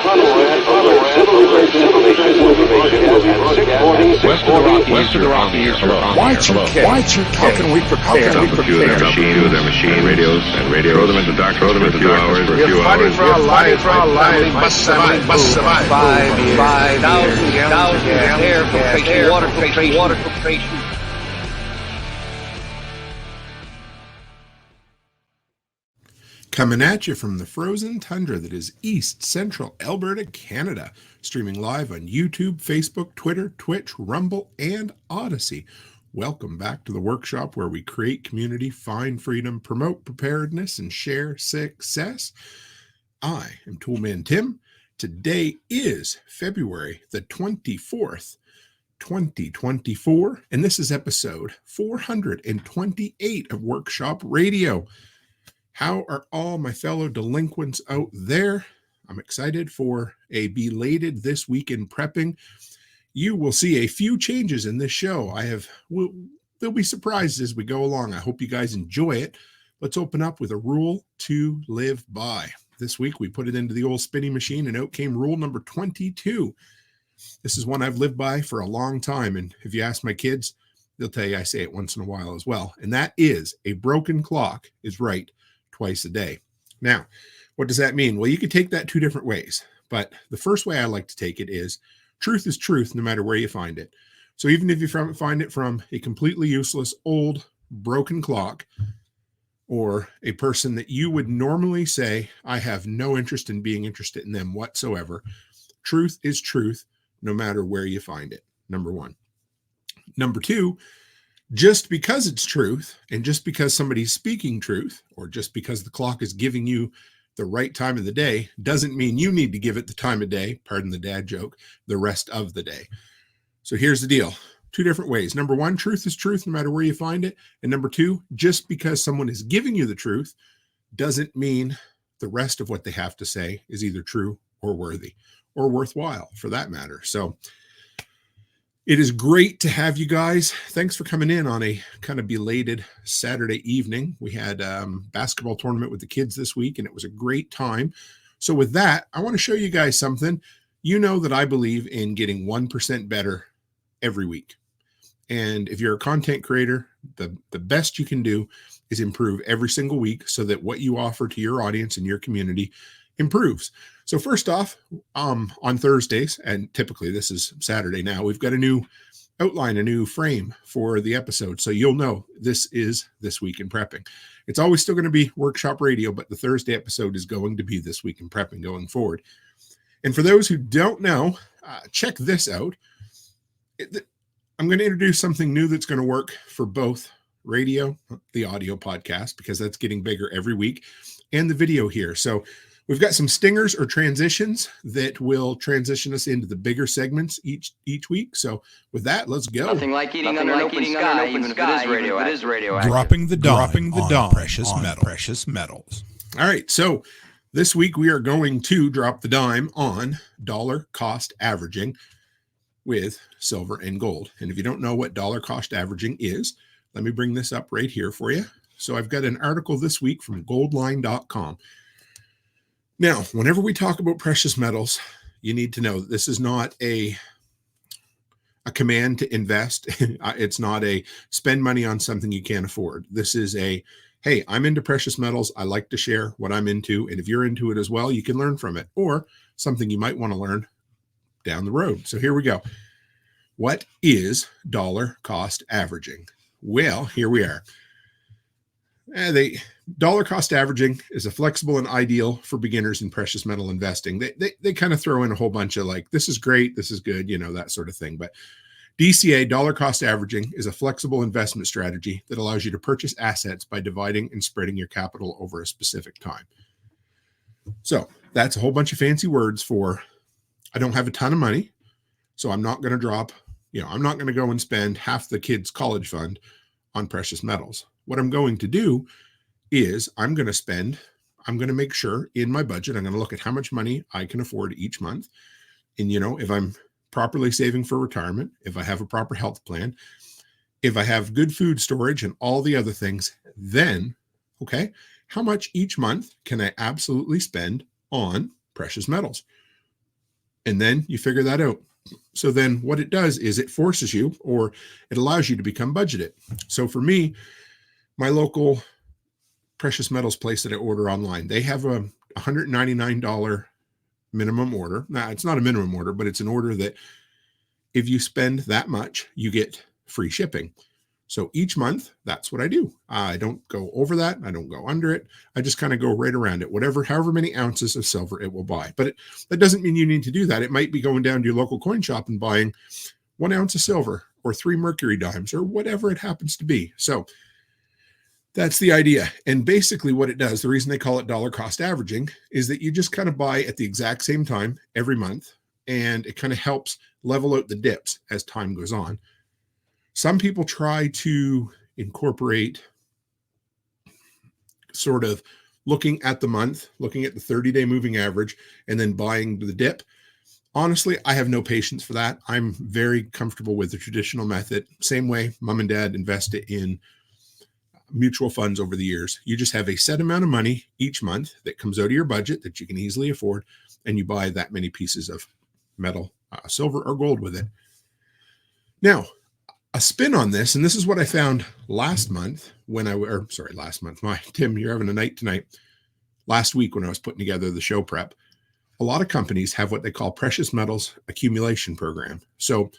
West of the Rockies. Why care? How can we prepare? Their machine radios, throw them in the dark for a few hours. We're fighting for our lives. Must survive. 5,000 gallons of air filtration, water filtration. Coming at you from the frozen tundra that is East Central Alberta, Canada. Streaming live on YouTube, Facebook, Twitter, Twitch, Rumble, and Odyssey. Welcome back to the workshop where we create community, find freedom, promote preparedness, and share success. I am Toolman Tim. Today is February the 24th, 2024, and this is episode 428 of Workshop Radio. How are all my fellow delinquents out there? I'm excited for a belated This Week in Prepping. You will see a few changes in this show. They'll be surprised as we go along. I hope you guys enjoy it. Let's open up with a rule to live by. This week we put it into the old spinning machine and out came rule number 22. This is one I've lived by for a long time. And if you ask my kids, they'll tell you I say it once in a while as well. And that is a broken clock is right twice a day. Now, what does that mean? Well, you could take that two different ways, but the first way I like to take it is truth is truth no matter where you find it. So even if you find it from a completely useless old broken clock or a person that you would normally say, I have no interest in being interested in them whatsoever, truth is truth no matter where you find it, number one. Number two, just because it's truth and just because somebody's speaking truth or just because the clock is giving you the right time of the day doesn't mean you need to give it the time of day, pardon the dad joke, the rest of the day. So here's the deal. Two different ways. Number one, truth is truth no matter where you find it. And number two, just because someone is giving you the truth doesn't mean the rest of what they have to say is either true or worthy or worthwhile for that matter. So it is great to have you guys. Thanks for coming in on a kind of belated Saturday evening. We had a basketball tournament with the kids this week, and it was a great time. So with that, I want to show you guys something. You know that I believe in getting 1% better every week. And if you're a content creator, the best you can do is improve every single week so that what you offer to your audience and your community improves. So first off, on Thursdays, and typically this is Saturday now, we've got a new outline, a new frame for the episode. So you'll know this is This Week in Prepping. It's always still going to be Workshop Radio, but the Thursday episode is going to be This Week in Prepping going forward. And for those who don't know, check this out. I'm going to introduce something new that's going to work for both radio, the audio podcast, because that's getting bigger every week, and the video here. So we've got some stingers or transitions that will transition us into the bigger segments each week. So with that, let's go. Nothing like eating under an open sky, even if it is radioactive. Dropping the dime. Precious metals. All right. So this week we are going to drop the dime on dollar cost averaging with silver and gold. And if you don't know what dollar cost averaging is, let me bring this up right here for you. So I've got an article this week from goldline.com. Now, whenever we talk about precious metals, you need to know that this is not a command to invest. It's not a spend money on something you can't afford. This is a, hey, I'm into precious metals. I like to share what I'm into. And if you're into it as well, you can learn from it, or something you might want to learn down the road. So here we go. What is dollar cost averaging? Well, here we are. Dollar cost averaging is a flexible and ideal for beginners in precious metal investing. They kind of throw in a whole bunch of like, this is great, this is good, that sort of thing. But DCA, dollar cost averaging, is a flexible investment strategy that allows you to purchase assets by dividing and spreading your capital over a specific time. So that's a whole bunch of fancy words for, I don't have a ton of money, so I'm not going to drop, I'm not going to go and spend half the kids' college fund on precious metals. What I'm going to do is I'm going to make sure in my budget, I'm going to look at how much money I can afford each month. And, if I'm properly saving for retirement, if I have a proper health plan, if I have good food storage and all the other things, then, how much each month can I absolutely spend on precious metals? And then you figure that out. So then what it does is it forces you, or it allows you to become budgeted. So for me, my local precious metals place that I order online, they have a $199 minimum order. Now, it's not a minimum order, but it's an order that if you spend that much, you get free shipping. So each month, that's what I do. I don't go over that. I don't go under it. I just kind of go right around it, however many ounces of silver it will buy. But that doesn't mean you need to do that. It might be going down to your local coin shop and buying 1 ounce of silver or 3 mercury dimes or whatever it happens to be. So that's the idea. And basically what it does, the reason they call it dollar cost averaging, is that you just kind of buy at the exact same time every month. And it kind of helps level out the dips as time goes on. Some people try to incorporate sort of looking at the month, looking at the 30-day moving average, and then buying the dip. Honestly, I have no patience for that. I'm very comfortable with the traditional method. Same way mom and dad invested in mutual funds over the years. You just have a set amount of money each month that comes out of your budget that you can easily afford, and you buy that many pieces of metal, silver or gold with it. Now, a spin on this, and this is what I found last month Tim, you're having a night tonight. Last week when I was putting together the show prep, a lot of companies have what they call precious metals accumulation program. So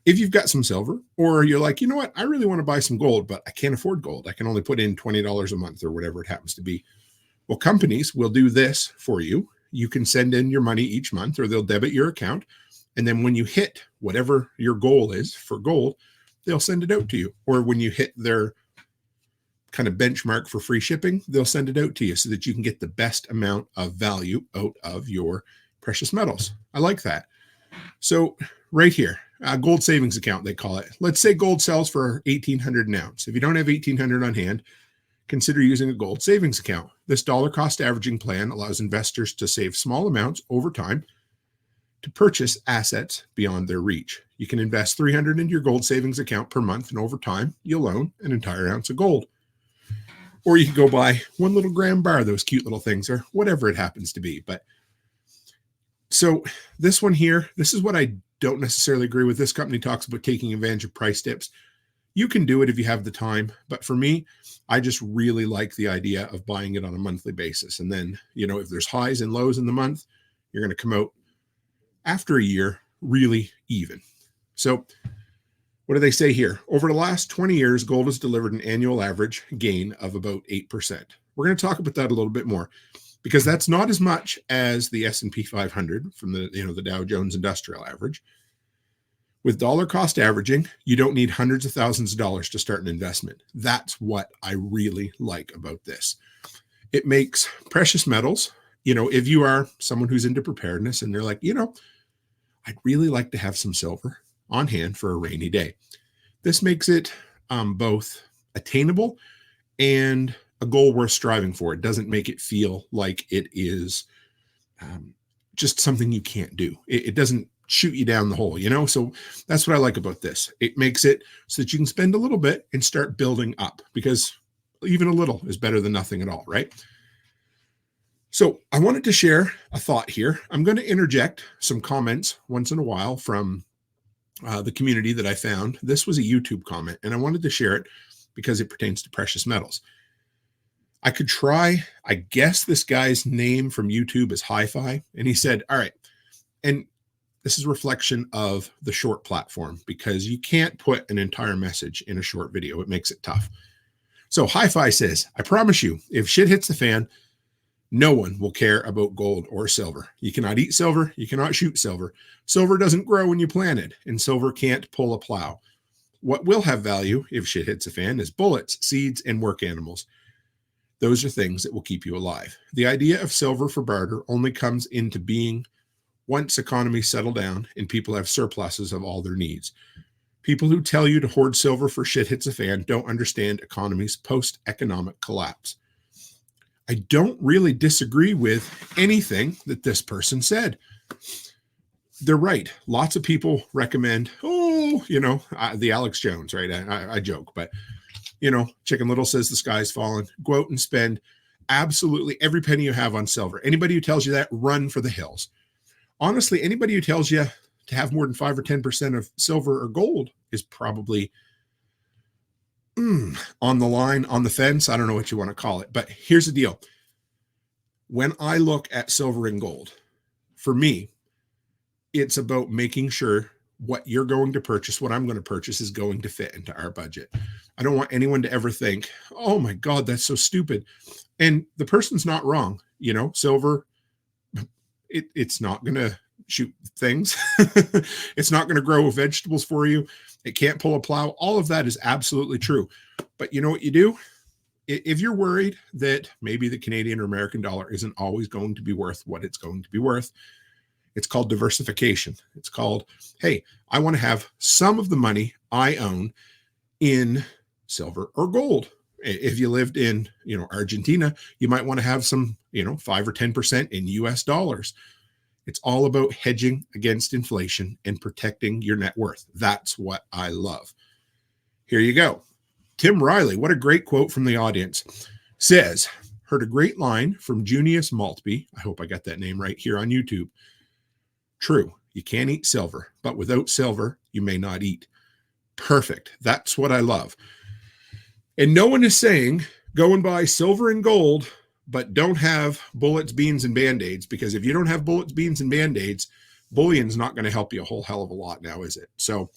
if you've got some silver, or you're like, you know what, I really want to buy some gold, but I can't afford gold. I can only put in $20 a month or whatever it happens to be. Well, companies will do this for you. You can send in your money each month, or they'll debit your account. And then when you hit whatever your goal is for gold, they'll send it out to you. Or when you hit their kind of benchmark for free shipping, they'll send it out to you so that you can get the best amount of value out of your precious metals. I like that. So right here, a gold savings account, they call it. Let's say gold sells for $1,800 an ounce. If you don't have $1,800 on hand, consider using a gold savings account. This dollar cost averaging plan allows investors to save small amounts over time to purchase assets beyond their reach. You can invest $300 into your gold savings account per month, and over time, you'll own an entire ounce of gold. Or you can go buy 1 little gram bar, those cute little things, or whatever it happens to be. But so this one here, this is what I don't necessarily agree with. This company talks about taking advantage of price dips. You can do it if you have the time. But for me, I just really like the idea of buying it on a monthly basis. And then, if there's highs and lows in the month, you're going to come out after a year really even. So what do they say here? Over the last 20 years, gold has delivered an annual average gain of about 8%. We're going to talk about that a little bit more, because that's not as much as the S&P 500 from the Dow Jones Industrial Average. With dollar cost averaging, you don't need hundreds of thousands of dollars to start an investment. That's what I really like about this. It makes precious metals, if you are someone who's into preparedness and they're like, I'd really like to have some silver on hand for a rainy day. This makes it both attainable and a goal worth striving for. It doesn't make it feel like it is just something you can't do. It doesn't shoot you down the hole, So that's what I like about this. It makes it so that you can spend a little bit and start building up, because even a little is better than nothing at all, right? So I wanted to share a thought here. I'm going to interject some comments once in a while from the community that I found. This was a YouTube comment, and I wanted to share it because it pertains to precious metals. I could try, I guess this guy's name from YouTube is Hi-Fi, and he said, all right, and this is a reflection of the short platform, because you can't put an entire message in a short video. It makes it tough. So Hi-Fi says, I promise you, if shit hits the fan, no one will care about gold or silver. You cannot eat silver. You cannot shoot silver. Silver doesn't grow when you plant it, and silver can't pull a plow. What will have value if shit hits a fan is bullets, seeds, and work animals. Those are things that will keep you alive. The idea of silver for barter only comes into being once economies settle down and people have surpluses of all their needs. People who tell you to hoard silver for shit hits a fan don't understand economies post-economic collapse. I don't really disagree with anything that this person said. They're right. Lots of people recommend, the Alex Jones, right? I joke, but, Chicken Little says the sky's fallen. Go out and spend absolutely every penny you have on silver. Anybody who tells you that, run for the hills. honestly, anybody who tells you to have more than 5 or 10% of silver or gold is probably on the line, on the fence. I don't know what you want to call it, but here's the deal. When I look at silver and gold, for me, it's about making sure what you're going to purchase, what I'm going to purchase, is going to fit into our budget. I don't want anyone to ever think, oh my God, that's so stupid. And the person's not wrong. You know, silver, it's not going to shoot things. It's not going to grow vegetables for you. It can't pull a plow. All of that is absolutely true. But you know what you do? If you're worried that maybe the Canadian or American dollar isn't always going to be worth what it's going to be worth, it's called diversification. It's called, hey, I want to have some of the money I own in silver or gold. If you lived in, Argentina, you might want to have some, 5 or 10% in US dollars. It's all about hedging against inflation and protecting your net worth. That's what I love. Here you go. Tim Riley, what a great quote from the audience, says, heard a great line from Junius Maltby. I hope I got that name right here on YouTube. True, you can't eat silver, but without silver, you may not eat. Perfect. That's what I love. And no one is saying go and buy silver and gold, but don't have bullets, beans, and Band-Aids, because if you don't have bullets, beans, and Band-Aids, bullion's not going to help you a whole hell of a lot now, is it? So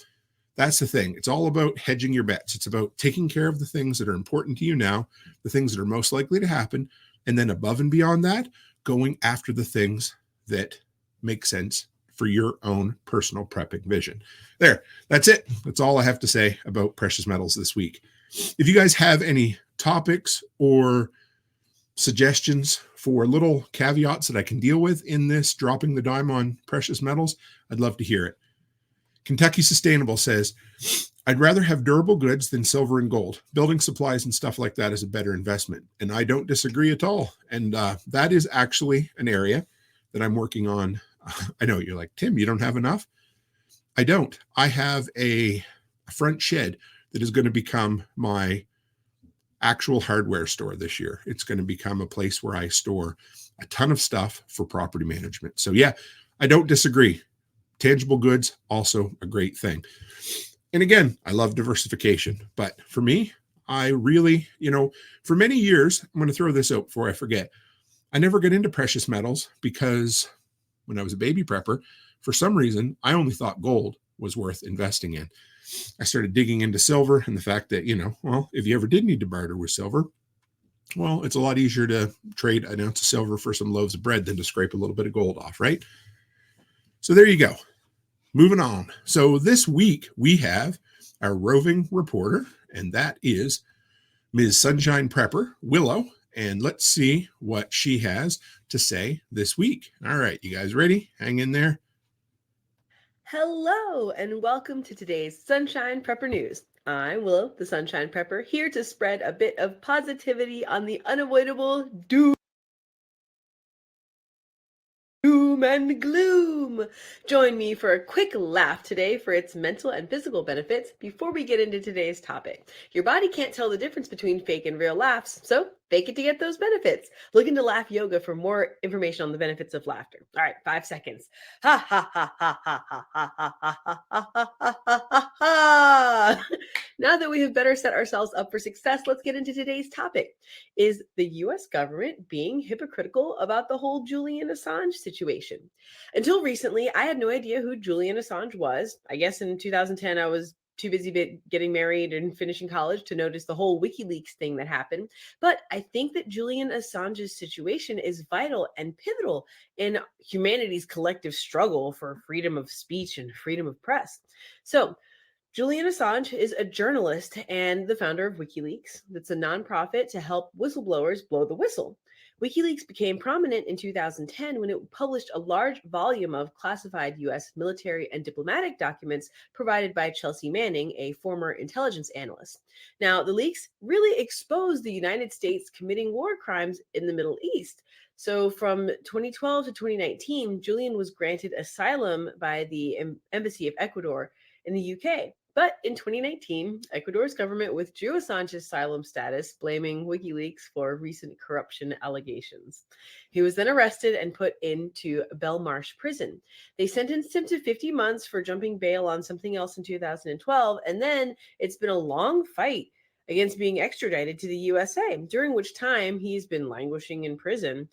that's the thing. It's all about hedging your bets. It's about taking care of the things that are important to you now, the things that are most likely to happen, and then above and beyond that, going after the things that make sense for your own personal prepping vision. There, that's it. That's all I have to say about precious metals this week. If you guys have any topics or suggestions for little caveats that I can deal with in this dropping the dime on precious metals, I'd love to hear it. Kentucky Sustainable says, I'd rather have durable goods than silver and gold. Building supplies and stuff like that is a better investment. And I don't disagree at all. And that is actually an area that I'm working on. I know you're like, Tim, you don't have enough. I don't. I have a front shed that is going to become my actual hardware store this year. It's going to become a place where I store a ton of stuff for property management. So yeah, I don't disagree. Tangible goods, also a great thing. And again, I love diversification, but for me, I really, for many years, I'm going to throw this out before I forget. I never got into precious metals because when I was a baby prepper, for some reason, I only thought gold was worth investing in. I started digging into silver and the fact that, if you ever did need to barter with silver, well, it's a lot easier to trade an ounce of silver for some loaves of bread than to scrape a little bit of gold off, right? So there you go. Moving on. So this week we have our roving reporter, and that is Ms. Sunshine Prepper, Willow. And let's see what she has to say this week. All right, you guys ready? Hang in there. Hello, and welcome to today's Sunshine Prepper News. I'm Willow, the Sunshine Prepper, here to spread a bit of positivity on the unavoidable doom and gloom. Join me for a quick laugh today for its mental and physical benefits before we get into today's topic. Your body can't tell the difference between fake and real laughs, so fake it to get those benefits. Look into Laugh Yoga for more information on the benefits of laughter. All right, 5 seconds. Ha ha ha ha ha ha ha ha ha ha ha ha ha ha. Now that we have better set ourselves up for success, let's get into today's topic. Is the U.S. government being hypocritical about the whole Julian Assange situation? Until recently, I had no idea who Julian Assange was. I guess in 2010, I was too busy getting married and finishing college to notice the whole WikiLeaks thing that happened. But I think that Julian Assange's situation is vital and pivotal in humanity's collective struggle for freedom of speech and freedom of press. So, Julian Assange is a journalist and the founder of WikiLeaks. That's a nonprofit to help whistleblowers blow the whistle. WikiLeaks became prominent in 2010 when it published a large volume of classified U.S. military and diplomatic documents provided by Chelsea Manning, a former intelligence analyst. Now, the leaks really exposed the United States committing war crimes in the Middle East. So from 2012 to 2019, Julian was granted asylum by the Embassy of Ecuador in the UK. But in 2019, Ecuador's government withdrew Assange's asylum status, blaming WikiLeaks for recent corruption allegations. He was then arrested and put into Belmarsh prison. They sentenced him to 50 months for jumping bail on something else in 2012, and then it's been a long fight against being extradited to the USA, during which time he's been languishing in prison.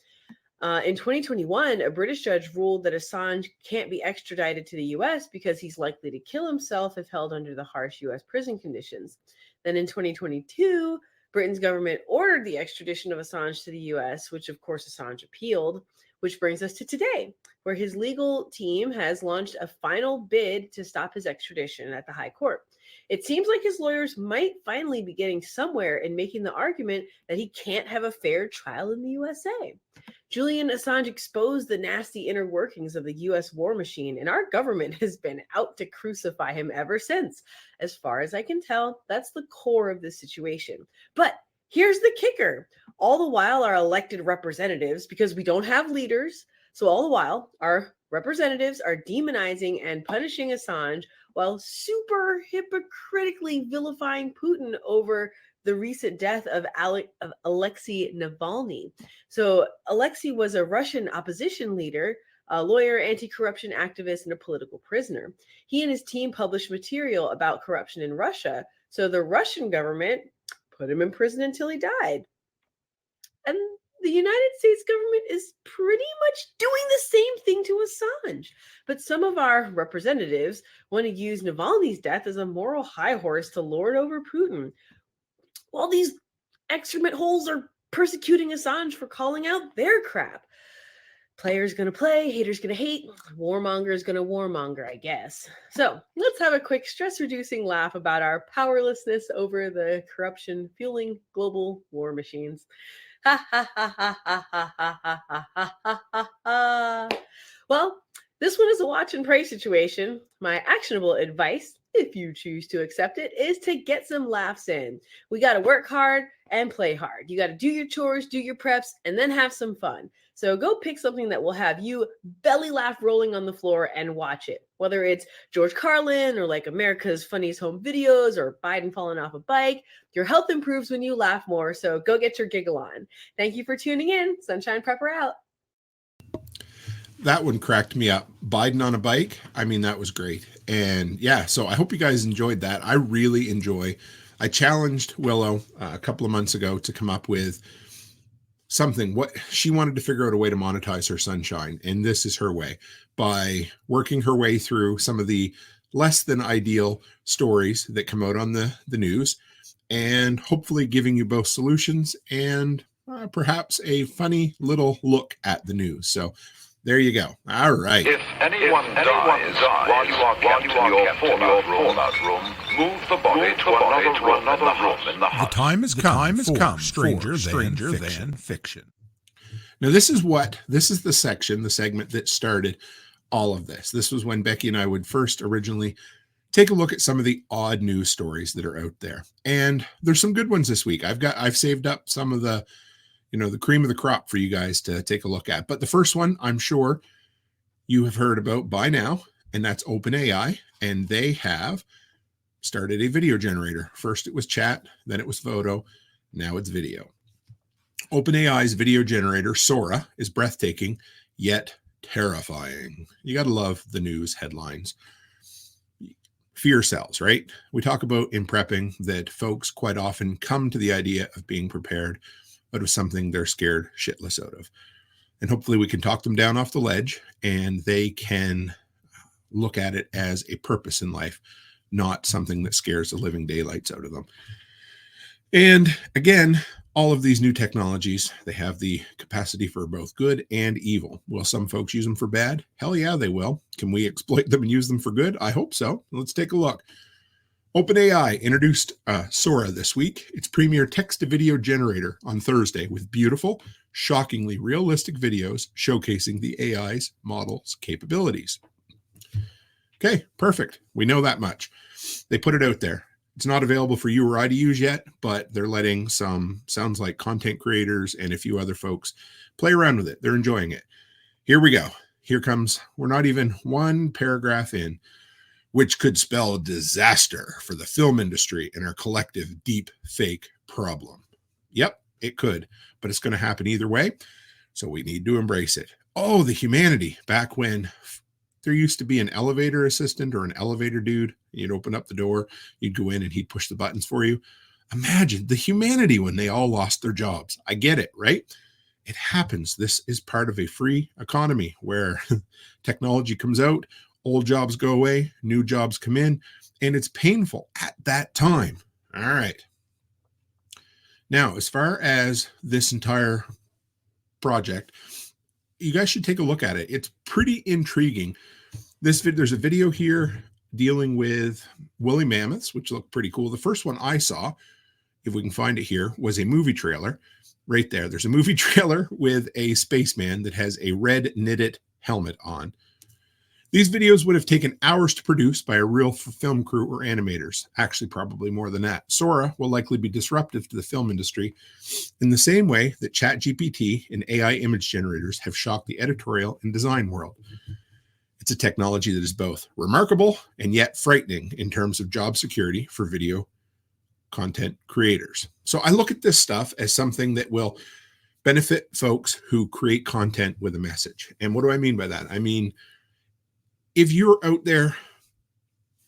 In 2021, a British judge ruled that Assange can't be extradited to the US because he's likely to kill himself if held under the harsh US prison conditions. Then in 2022, Britain's government ordered the extradition of Assange to the US, which of course Assange appealed, which brings us to today, where his legal team has launched a final bid to stop his extradition at the High Court. It seems like his lawyers might finally be getting somewhere in making the argument that he can't have a fair trial in the USA. Julian Assange exposed the nasty inner workings of the US war machine, and our government has been out to crucify him ever since. As far as I can tell, that's the core of the situation. But here's the kicker. All the while, our elected representatives, because we don't have leaders, so all the while, our representatives are demonizing and punishing Assange while super hypocritically vilifying Putin over the recent death of Alexei Navalny. So Alexei was a Russian opposition leader, a lawyer, anti-corruption activist, and a political prisoner. He and his team published material about corruption in Russia. So the Russian government put him in prison until he died. And the United States government is pretty much doing the same thing to Assange. But some of our representatives want to use Navalny's death as a moral high horse to lord over Putin, while these excrement holes are persecuting Assange for calling out their crap. Player's going to play, hater's going to hate, warmonger's going to warmonger, I guess. So let's have a quick stress-reducing laugh about our powerlessness over the corruption fueling global war machines. Ha ha ha ha ha ha ha ha ha ha ha ha. Well, this one is a watch and pray situation. My actionable advice, if you choose to accept it, is to get some laughs in. We got to work hard and play hard. You got to do your chores, do your preps, and then have some fun. So go pick something that will have you belly laugh rolling on the floor and watch it. Whether it's George Carlin or like America's Funniest Home Videos or Biden falling off a bike, your health improves when you laugh more. So go get your giggle on. Thank you for tuning in. Sunshine Prepper out. That one cracked me up. Biden on a bike. I mean, that was great. And yeah, so I hope you guys enjoyed that. I really enjoy. I challenged Willow a couple of months ago to come up with something. What she wanted to figure out a way to monetize her sunshine. And this is her way, by working her way through some of the less than ideal stories that come out on the news, and hopefully giving you both solutions and perhaps a funny little look at the news. So there you go. All right. If anyone dies while you are kept in your fallout room, move the body to another room in the house. The time has come. Stranger than fiction. Now, this is the segment that started all of this. This was when Becky and I would first originally take a look at some of the odd news stories that are out there. And there's some good ones this week. I've saved up some of the cream of the crop for you guys to take a look at. But the first one, I'm sure you have heard about by now, and that's OpenAI. And they have started a video generator. First it was chat, then it was photo, now it's video. OpenAI's video generator, Sora, is breathtaking, yet terrifying. You got to love the news headlines. Fear sells, right? We talk about in prepping that folks quite often come to the idea of being prepared out of something they're scared shitless out of. And hopefully we can talk them down off the ledge and they can look at it as a purpose in life, not something that scares the living daylights out of them. And again, all of these new technologies, they have the capacity for both good and evil. Will some folks use them for bad? Hell yeah, they will. Can we exploit them and use them for good? I hope so. Let's take a look. OpenAI introduced Sora this week, its premier text-to-video generator, on Thursday, with beautiful, shockingly realistic videos showcasing the AI's model's capabilities. Okay, perfect. We know that much. They put it out there. It's not available for you or I to use yet, but they're letting some, sounds like content creators and a few other folks play around with it. They're enjoying it. Here we go. Here comes, we're not even one paragraph in. which could spell disaster for the film industry and our collective deep fake problem. Yep, it could, but it's going to happen either way. So we need to embrace it. Oh, the humanity back when there used to be an elevator assistant or an elevator dude. You'd open up the door, you'd go in and he'd push the buttons for you. Imagine the humanity when they all lost their jobs. I get it, right? It happens. This is part of a free economy where technology comes out, old jobs go away, new jobs come in, and it's painful at that time. All right. Now, as far as this entire project, you guys should take a look at it. It's pretty intriguing. There's a video here dealing with woolly mammoths, which look pretty cool. The first one I saw, if we can find it here, was a movie trailer. Right there. There's a movie trailer with a spaceman that has a red knitted helmet on. These videos would have taken hours to produce by a real film crew or animators. Actually, probably more than that. Sora will likely be disruptive to the film industry in the same way that ChatGPT and AI image generators have shocked the editorial and design world. It's a technology that is both remarkable and yet frightening in terms of job security for video content creators. So I look at this stuff as something that will benefit folks who create content with a message. And what do I mean by that? I mean, if you're out there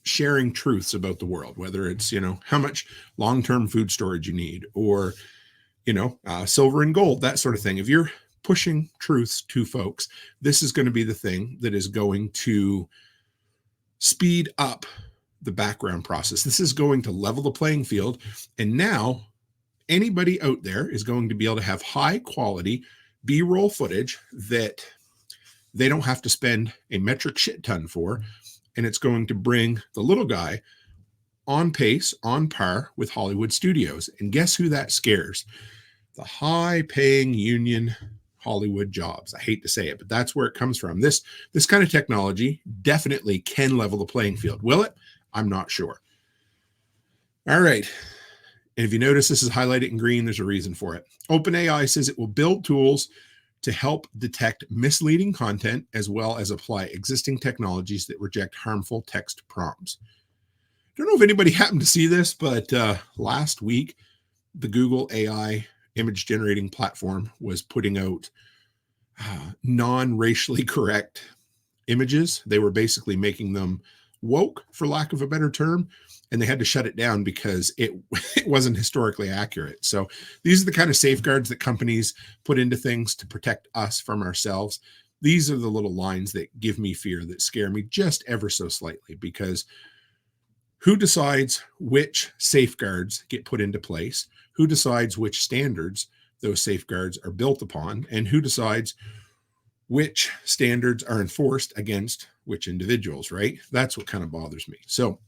sharing truths about the world, whether it's, how much long-term food storage you need or, silver and gold, that sort of thing. If you're pushing truths to folks, this is going to be the thing that is going to speed up the background process. This is going to level the playing field. And now anybody out there is going to be able to have high quality B-roll footage that they don't have to spend a metric shit ton for. And it's going to bring the little guy on pace, on par with Hollywood studios. And guess who that scares? The high paying union Hollywood jobs. I hate to say it, but that's where it comes from. This kind of technology definitely can level the playing field. Will it? I'm not sure. All right. And if you notice this is highlighted in green, there's a reason for it. OpenAI says it will build tools to help detect misleading content as well as apply existing technologies that reject harmful text prompts. Don't know if anybody happened to see this, but last week, the Google AI image generating platform was putting out non-racially correct images. They were basically making them woke, for lack of a better term, and they had to shut it down because it wasn't historically accurate. So these are the kind of safeguards that companies put into things to protect us from ourselves. These are the little lines that give me fear, that scare me just ever so slightly, because who decides which safeguards get put into place? Who decides which standards those safeguards are built upon? And who decides which standards are enforced against which individuals, right? That's what kind of bothers me. So,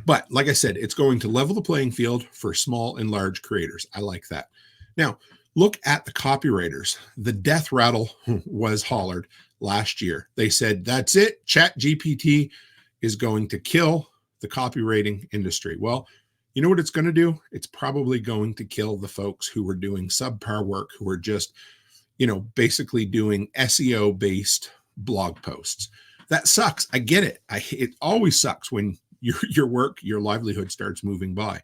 but like I said, it's going to level the playing field for small and large creators. I like that. Now, look at the copywriters. The death rattle was hollered last year. They said, that's it. ChatGPT is going to kill the copywriting industry. Well, you know what it's going to do? It's probably going to kill the folks who were doing subpar work, who are just, basically doing SEO-based blog posts. That sucks. I get it. It always sucks when your work, your livelihood starts moving by.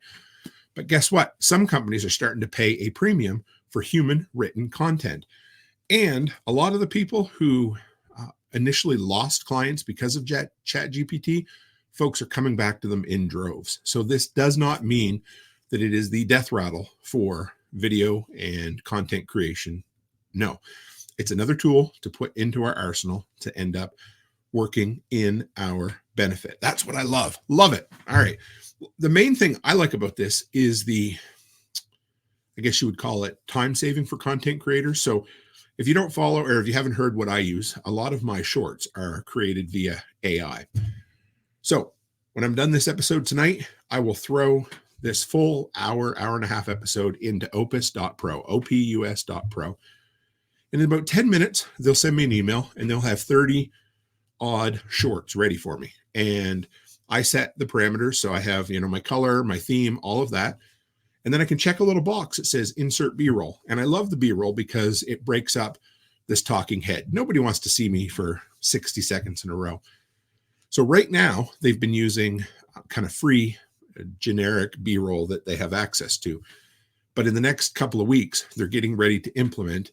But guess what? Some companies are starting to pay a premium for human written content. And a lot of the people who initially lost clients because of ChatGPT, folks are coming back to them in droves. So this does not mean that it is the death rattle for video and content creation. No, it's another tool to put into our arsenal to end up working in our benefit. That's what I love. Love it. All right. The main thing I like about this is I guess you would call it time saving for content creators. So if you don't follow, or if you haven't heard what I use, a lot of my shorts are created via AI. So when I'm done this episode tonight, I will throw this full hour and a half episode into Opus.Pro, Opus.Pro. And in about 10 minutes, they'll send me an email and they'll have 30 odd shorts ready for me. And I set the parameters. So I have, my color, my theme, all of that. And then I can check a little box that says insert B-roll. And I love the B-roll because it breaks up this talking head. Nobody wants to see me for 60 seconds in a row. So right now they've been using kind of free generic B-roll that they have access to. But in the next couple of weeks, they're getting ready to implement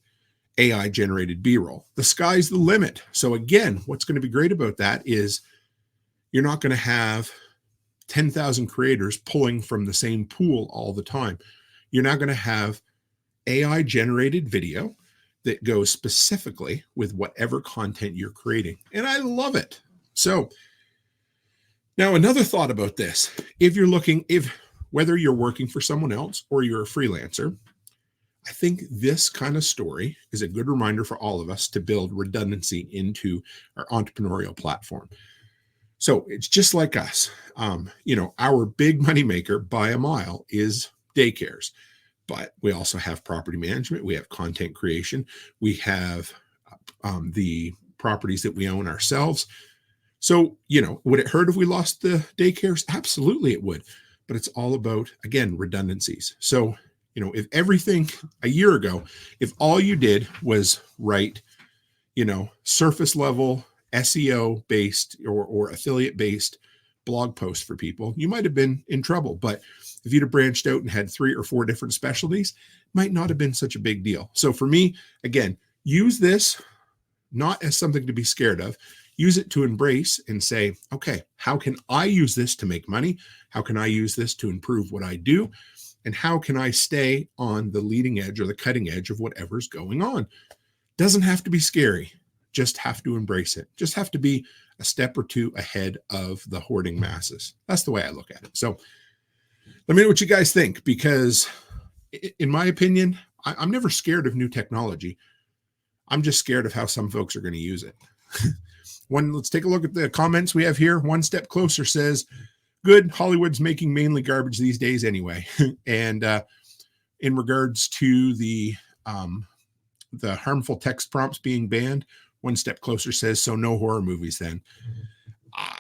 AI generated B-roll. The sky's the limit. So again, what's going to be great about that is you're not going to have 10,000 creators pulling from the same pool all the time. You're not going to have AI generated video that goes specifically with whatever content you're creating. And I love it. So now another thought about this, whether you're working for someone else or you're a freelancer, I think this kind of story is a good reminder for all of us to build redundancy into our entrepreneurial platform. So it's just like us. Our big money maker by a mile is daycares, but we also have property management. We have content creation. We have the properties that we own ourselves. So, would it hurt if we lost the daycares? Absolutely it would. But it's all about, again, redundancies. So, if everything a year ago, if all you did was write, surface level SEO based or affiliate based blog posts for people, you might have been in trouble. But if you'd have branched out and had 3 or 4 different specialties, might not have been such a big deal. So for me, again, use this not as something to be scared of. Use it to embrace and say, okay, how can I use this to make money? How can I use this to improve what I do? And how can I stay on the leading edge or the cutting edge of whatever's going on? Doesn't have to be scary. Just have to embrace it. Just have to be a step or two ahead of the hoarding masses. That's the way I look at it. So let me know what you guys think, because in my opinion, I'm never scared of new technology. I'm just scared of how some folks are going to use it. Let's take a look at the comments we have here. One Step Closer says, good, Hollywood's making mainly garbage these days anyway. And in regards to the harmful text prompts being banned, One Step Closer says, so no horror movies then.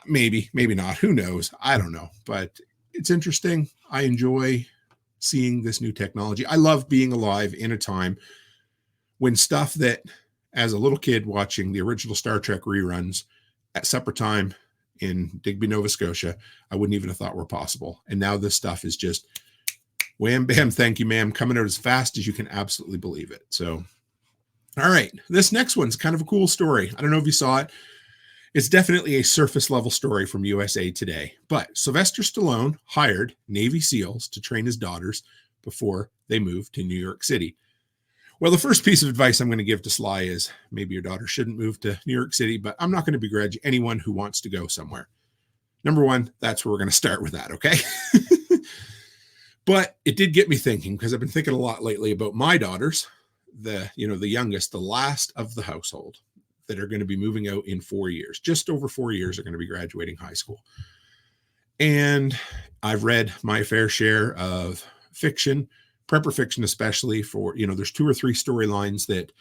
Maybe not. Who knows? I don't know. But it's interesting. I enjoy seeing this new technology. I love being alive in a time when stuff that, as a little kid watching the original Star Trek reruns at supper time in Digby, Nova Scotia, I wouldn't even have thought were possible. And now this stuff is just wham, bam, thank you, ma'am, coming out as fast as you can absolutely believe it. So, all right, this next one's kind of a cool story. I don't know if you saw it. It's definitely a surface level story from USA Today, but Sylvester Stallone hired Navy SEALs to train his daughters before they moved to New York City. Well, the first piece of advice I'm going to give to Sly is maybe your daughter shouldn't move to New York City, but I'm not going to begrudge anyone who wants to go somewhere. Number one, that's where we're going to start with that, okay? But it did get me thinking, because I've been thinking a lot lately about my daughters, the youngest, the last of the household, that are going to be moving out in 4 years. Just over 4 years are going to be graduating high school. And I've read my fair share of fiction, prepper fiction, especially for, there's 2 or 3 storylines that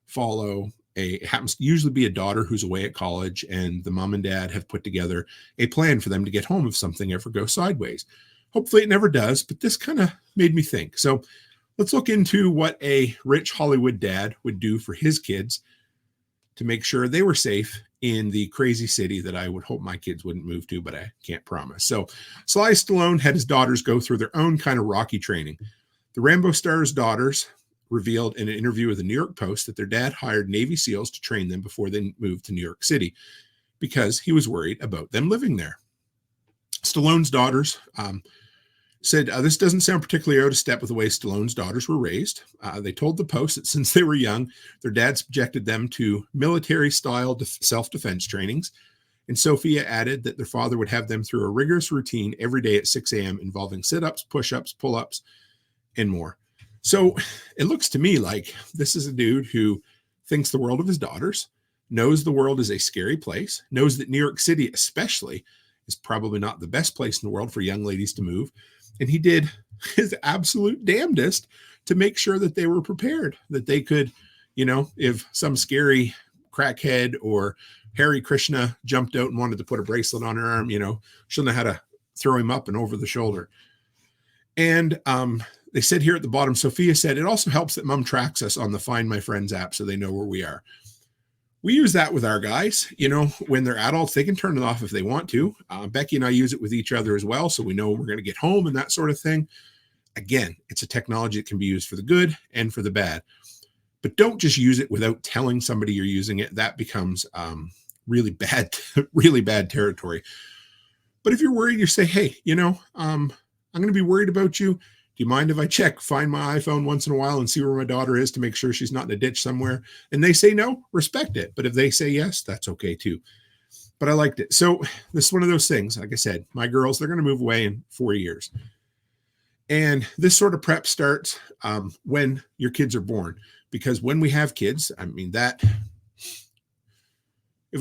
follow it happens to usually be a daughter who's away at college, and the mom and dad have put together a plan for them to get home if something ever goes sideways. Hopefully it never does, but this kind of made me think. So let's look into what a rich Hollywood dad would do for his kids to make sure they were safe in the crazy city that I would hope my kids wouldn't move to, but I can't promise. So Sly Stallone had his daughters go through their own kind of rocky training. The Rambo star's daughters revealed in an interview with the New York Post that their dad hired Navy SEALs to train them before they moved to New York City because he was worried about them living there. Stallone's daughters said, this doesn't sound particularly out of step with the way Stallone's daughters were raised. They told the Post that since they were young, their dad subjected them to military-style self-defense trainings. And Sophia added that their father would have them through a rigorous routine every day at 6 a.m. involving sit-ups, push-ups, pull-ups, and more. So it looks to me like this is a dude who thinks the world of his daughters, knows the world is a scary place, knows that New York City especially is probably not the best place in the world for young ladies to move. And he did his absolute damnedest to make sure that they were prepared, that they could, if some scary crackhead or Hare Krishna jumped out and wanted to put a bracelet on her arm, she'll know how to throw him up and over the shoulder. And they said here at the bottom, Sophia said, it also helps that mom tracks us on the Find My Friends app so they know where we are. we use that with our guys. When they're adults, they can turn it off if they want to. Becky and I use it with each other as well, so we know when we're going to get home and that sort of thing. Again, it's a technology that can be used for the good and for the bad. But don't just use it without telling somebody you're using it. That becomes really bad territory. But if you're worried, you say, hey, I'm going to be worried about you. Do you mind if I find my iPhone once in a while and see where my daughter is to make sure she's not in a ditch somewhere? And they say no, respect it. But if they say yes, that's okay too. But I liked it. So this is one of those things. Like I said, my girls, they're going to move away in 4 years. And this sort of prep starts when your kids are born. Because when we have kids, I've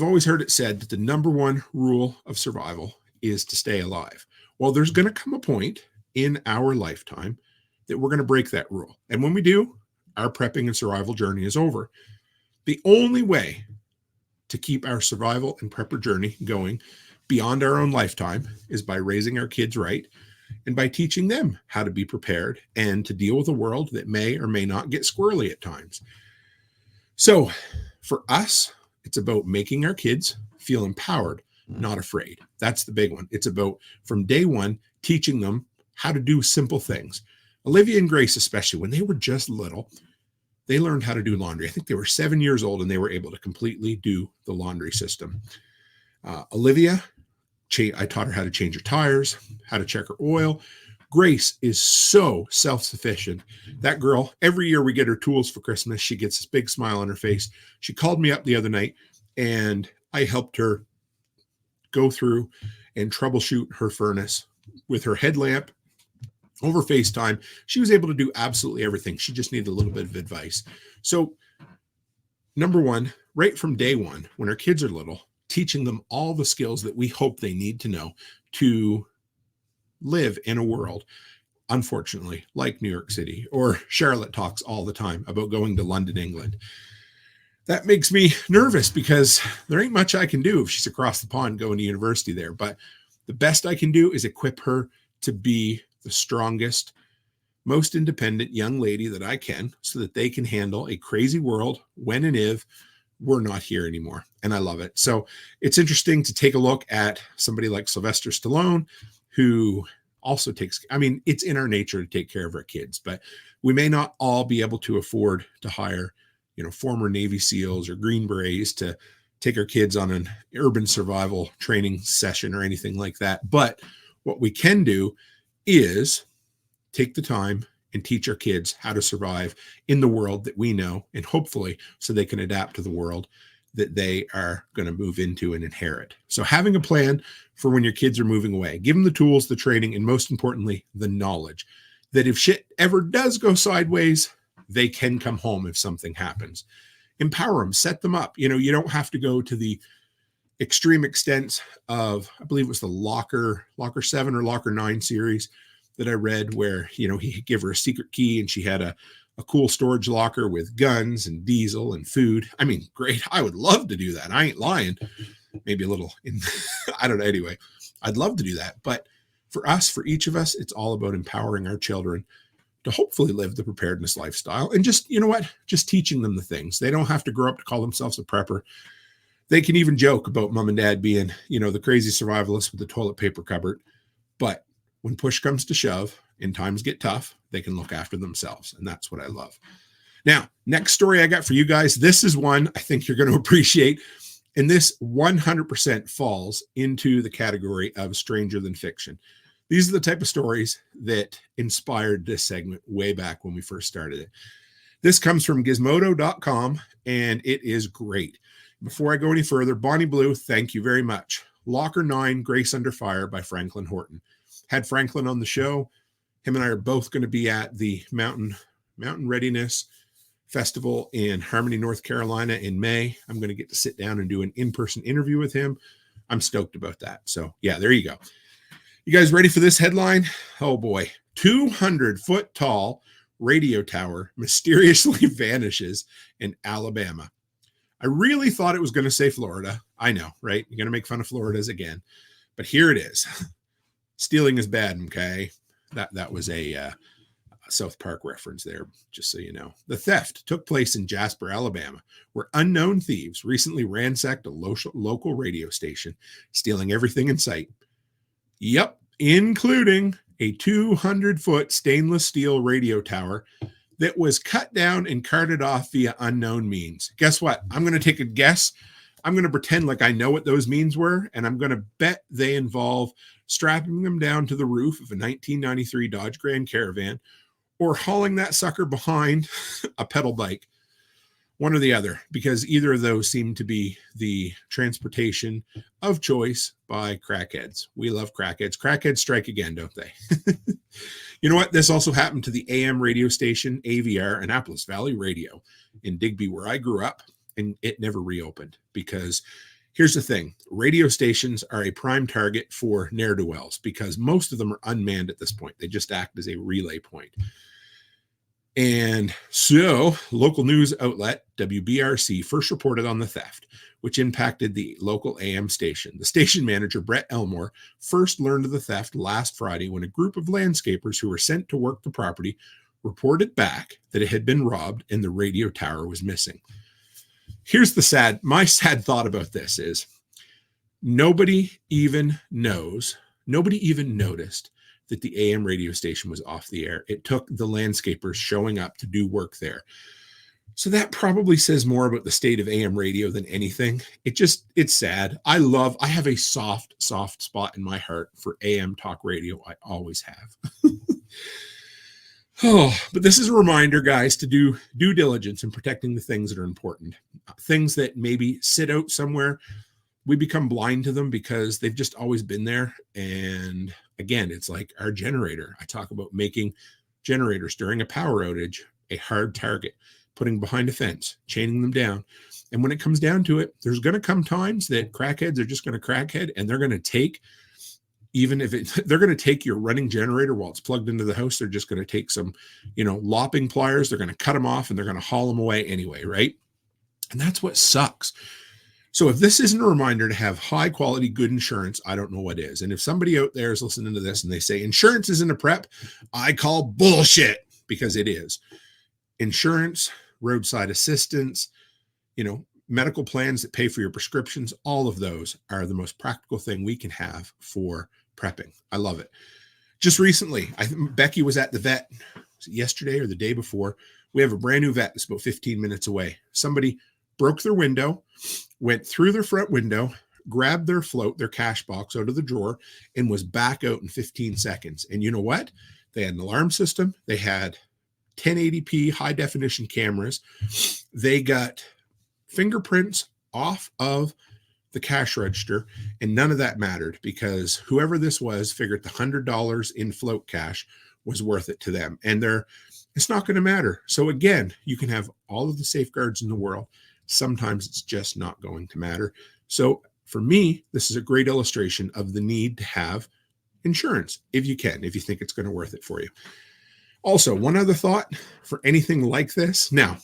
always heard it said that the number one rule of survival is to stay alive. Well, there's going to come a point in our lifetime that we're going to break that rule. And when we do, our prepping and survival journey is over. The only way to keep our survival and prepper journey going beyond our own lifetime is by raising our kids right and by teaching them how to be prepared and to deal with a world that may or may not get squirrely at times. So for us, it's about making our kids feel empowered, not afraid. That's the big one. It's about, from day one, teaching them how to do simple things. Olivia and Grace, especially when they were just little, they learned how to do laundry. I think they were 7 years old and they were able to completely do the laundry system. Olivia, I taught her how to change her tires, how to check her oil. Grace is so self-sufficient. That girl, every year we get her tools for Christmas. She gets this big smile on her face. She called me up the other night and I helped her go through and troubleshoot her furnace with her headlamp over FaceTime. She was able to do absolutely everything. She just needed a little bit of advice. So number one, right from day one, when our kids are little, teaching them all the skills that we hope they need to know to live in a world, unfortunately, like New York City, or Charlotte talks all the time about going to London, England. That makes me nervous because there ain't much I can do if she's across the pond going to university there. But the best I can do is equip her to be the strongest, most independent young lady that I can so that they can handle a crazy world when and if we're not here anymore. And I love it. So it's interesting to take a look at somebody like Sylvester Stallone, who also it's in our nature to take care of our kids, but we may not all be able to afford to hire, former Navy SEALs or Green Berets to take our kids on an urban survival training session or anything like that. But what we can do is take the time and teach our kids how to survive in the world that we know, and hopefully so they can adapt to the world that they are going to move into and inherit. So having a plan for when your kids are moving away, give them the tools, the training, and most importantly, the knowledge that if shit ever does go sideways, they can come home if something happens. Empower them, set them up. You don't have to go to the extreme extents of, I believe it was the Locker 7 or Locker 9 series that I read where, he gave her a secret key and she had a cool storage locker with guns and diesel and food. I mean, great. I would love to do that. I ain't lying. Maybe a little, I don't know. Anyway, I'd love to do that. But for us, for each of us, it's all about empowering our children to hopefully live the preparedness lifestyle and just, just teaching them the things. They don't have to grow up to call themselves a prepper. They can even joke about mom and dad being, the crazy survivalist with the toilet paper cupboard. But when push comes to shove and times get tough, they can look after themselves. And that's what I love. Now, next story I got for you guys. This is one I think you're going to appreciate. And this 100% falls into the category of stranger than fiction. These are the type of stories that inspired this segment way back when we first started it. This comes from gizmodo.com and it is great. Before I go any further, Bonnie Blue, thank you very much. Locker 9, Grace Under Fire by Franklin Horton. Had Franklin on the show. Him and I are both going to be at the Mountain Readiness Festival in Harmony, North Carolina in May. I'm going to get to sit down and do an in-person interview with him. I'm stoked about that. So yeah, there you go. You guys ready for this headline? Oh boy. 200-foot tall radio tower mysteriously vanishes in Alabama. I really thought it was going to say Florida. I know, right? You're going to make fun of Florida's again. But here it is. Stealing is bad, okay? That was a South Park reference there, just so you know. The theft took place in Jasper, Alabama, where unknown thieves recently ransacked a local radio station, stealing everything in sight. Yep, including a 200-foot stainless steel radio tower that was cut down and carted off via unknown means. Guess what? I'm going to take a guess. I'm going to pretend like I know what those means were, and I'm going to bet they involve strapping them down to the roof of a 1993 Dodge Grand Caravan or hauling that sucker behind a pedal bike. One or the other, because either of those seem to be the transportation of choice by crackheads. We love crackheads. Crackheads strike again, don't they? You know what? This also happened to the AM radio station, AVR, Annapolis Valley Radio in Digby, where I grew up, and it never reopened because here's the thing. Radio stations are a prime target for ne'er-do-wells because most of them are unmanned at this point. They just act as a relay point. And so local news outlet WBRC first reported on the theft, which impacted the local AM station. The station manager, Brett Elmore, first learned of the theft last Friday when a group of landscapers who were sent to work the property reported back that it had been robbed and the radio tower was missing. Here's my sad thought about this is nobody even noticed that the AM radio station was off the air. It took the landscapers showing up to do work there. So that probably says more about the state of AM radio than anything. It's sad. I have a soft spot in my heart for AM talk radio. I always have. But this is a reminder, guys, to do due diligence in protecting the things that are important. Things that maybe sit out somewhere, we become blind to them because they've just always been there. And again, it's like our generator. I talk about making generators during a power outage a hard target, putting behind a fence, chaining them down. And when it comes down to it, there's going to come times that crackheads are just going to crackhead and they're going to take, they're going to take your running generator while it's plugged into the house. They're just going to take some, lopping pliers. They're going to cut them off and they're going to haul them away anyway, right? And that's what sucks. So if this isn't a reminder to have high quality, good insurance, I don't know what is. And if somebody out there is listening to this and they say insurance isn't a prep, I call bullshit, because it is. Insurance, roadside assistance, medical plans that pay for your prescriptions, all of those are the most practical thing we can have for prepping. I love it. Just recently, Becky was at the vet yesterday or the day before. We have a brand new vet that's about 15 minutes away. Somebody broke their window, went through their front window, grabbed their float, their cash box out of the drawer, and was back out in 15 seconds. And you know what? They had an alarm system. They had 1080p high definition cameras. They got fingerprints off of the cash register, and none of that mattered because whoever this was figured the $100 in float cash was worth it to them. And it's not going to matter. So again, you can have all of the safeguards in the world. Sometimes it's just not going to matter. So for me, this is a great illustration of the need to have insurance if you think it's going to worth it for you. Also, one other thought for anything like this. Now,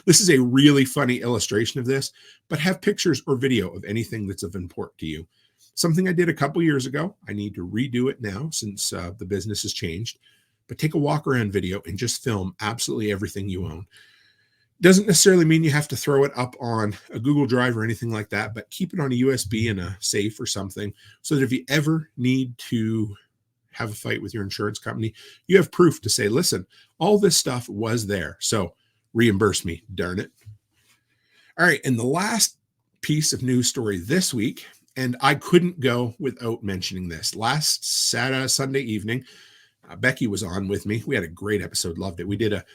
this is a really funny illustration of this, but have pictures or video of anything that's of import to you. Something I did a couple years ago. I need to redo it now since the business has changed. But take a walk around video and just film absolutely everything you own. Doesn't necessarily mean you have to throw it up on a Google Drive or anything like that, but keep it on a USB in a safe or something so that if you ever need to have a fight with your insurance company, you have proof to say, listen, all this stuff was there. So reimburse me, darn it. All right. And the last piece of news story this week, and I couldn't go without mentioning this. Last Sunday evening, Becky was on with me. We had a great episode. Loved it. We did a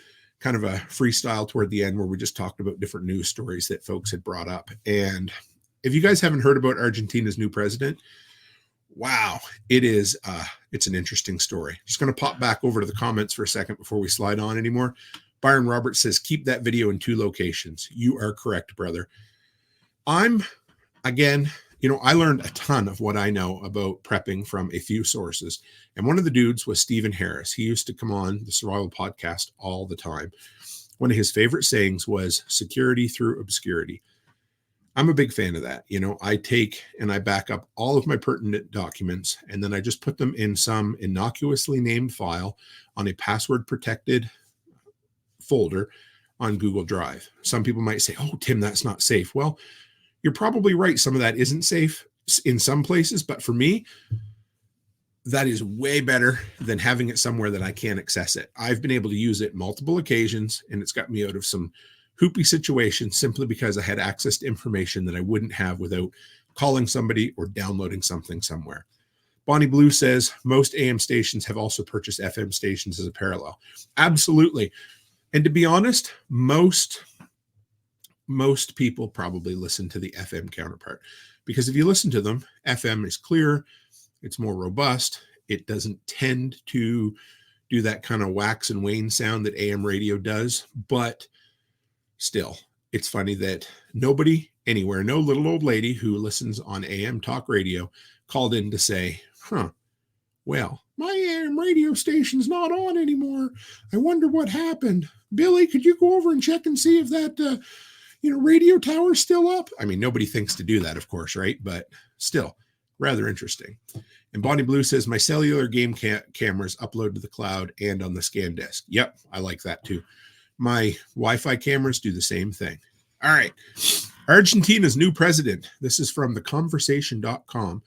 kind of a freestyle toward the end where we just talked about different news stories that folks had brought up. And if you guys haven't heard about Argentina's new president, wow, it's an interesting story. Just going to pop back over to the comments for a second before we slide on anymore. Byron Roberts says, keep that video in 2 locations. You are correct, brother. I learned a ton of what I know about prepping from a few sources. And one of the dudes was Stephen Harris. He used to come on the Survival Podcast all the time. One of his favorite sayings was security through obscurity. I'm a big fan of that. I take and I back up all of my pertinent documents, and then I just put them in some innocuously named file on a password protected folder on Google Drive. Some people might say, oh, Tim, that's not safe. Well, you're probably right. Some of that isn't safe in some places, but for me, that is way better than having it somewhere that I can't access it. I've been able to use it multiple occasions, and it's got me out of some hoopy situations simply because I had access to information that I wouldn't have without calling somebody or downloading something somewhere. Bonnie Blue says most AM stations have also purchased FM stations as a parallel. Absolutely. And to be honest, most people probably listen to the FM counterpart, because if you listen to them, FM is clear, it's more robust, it doesn't tend to do that kind of wax and wane sound that AM radio does, but still, it's funny that nobody anywhere, no little old lady who listens on AM talk radio called in to say, well, my AM radio station's not on anymore. I wonder what happened. Billy, could you go over and check and see if that, radio tower's still up? I mean, nobody thinks to do that, of course, right? But still, rather interesting. And Bonnie Blue says, my cellular game cameras upload to the cloud and on the scan disk. Yep, I like that too. My Wi-Fi cameras do the same thing. All right. Argentina's new president, this is from theconversation.com,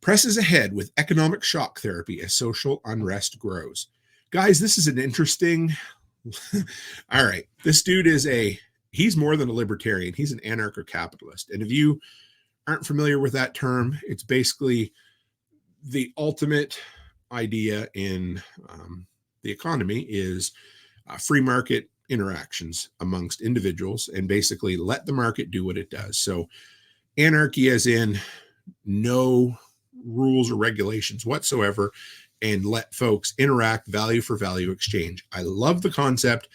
presses ahead with economic shock therapy as social unrest grows. Guys, this is an interesting... All right. This dude he's more than a libertarian. He's an anarcho-capitalist. And if you aren't familiar with that term, it's basically the ultimate idea in the economy is free market interactions amongst individuals, and basically let the market do what it does. So anarchy as in no rules or regulations whatsoever, and let folks interact, value for value exchange. I love the concept.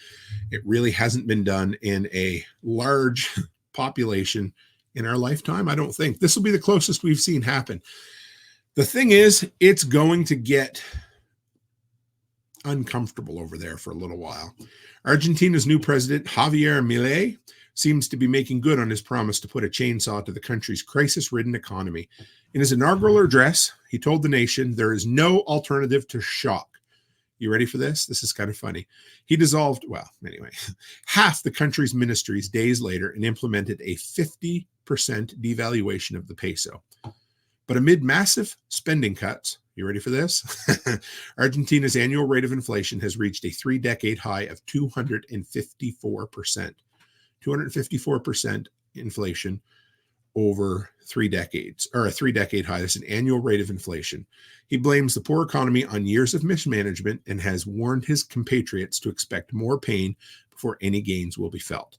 It really hasn't been done in a large population in our lifetime. I don't think. This will be the closest we've seen happen. The thing is, it's going to get uncomfortable over there for a little while. Argentina's new president, Javier Milei, seems to be making good on his promise to put a chainsaw to the country's crisis-ridden economy. In his inaugural address, he told the nation there is no alternative to shock. You ready for this? This is kind of funny. He dissolved, half the country's ministries days later and implemented a 50% devaluation of the peso. But amid massive spending cuts, you ready for this? Argentina's annual rate of inflation has reached a 3-decade high of 254%. 254% inflation over 3 decades, or a 3-decade high. That's an annual rate of inflation. He blames the poor economy on years of mismanagement and has warned his compatriots to expect more pain before any gains will be felt.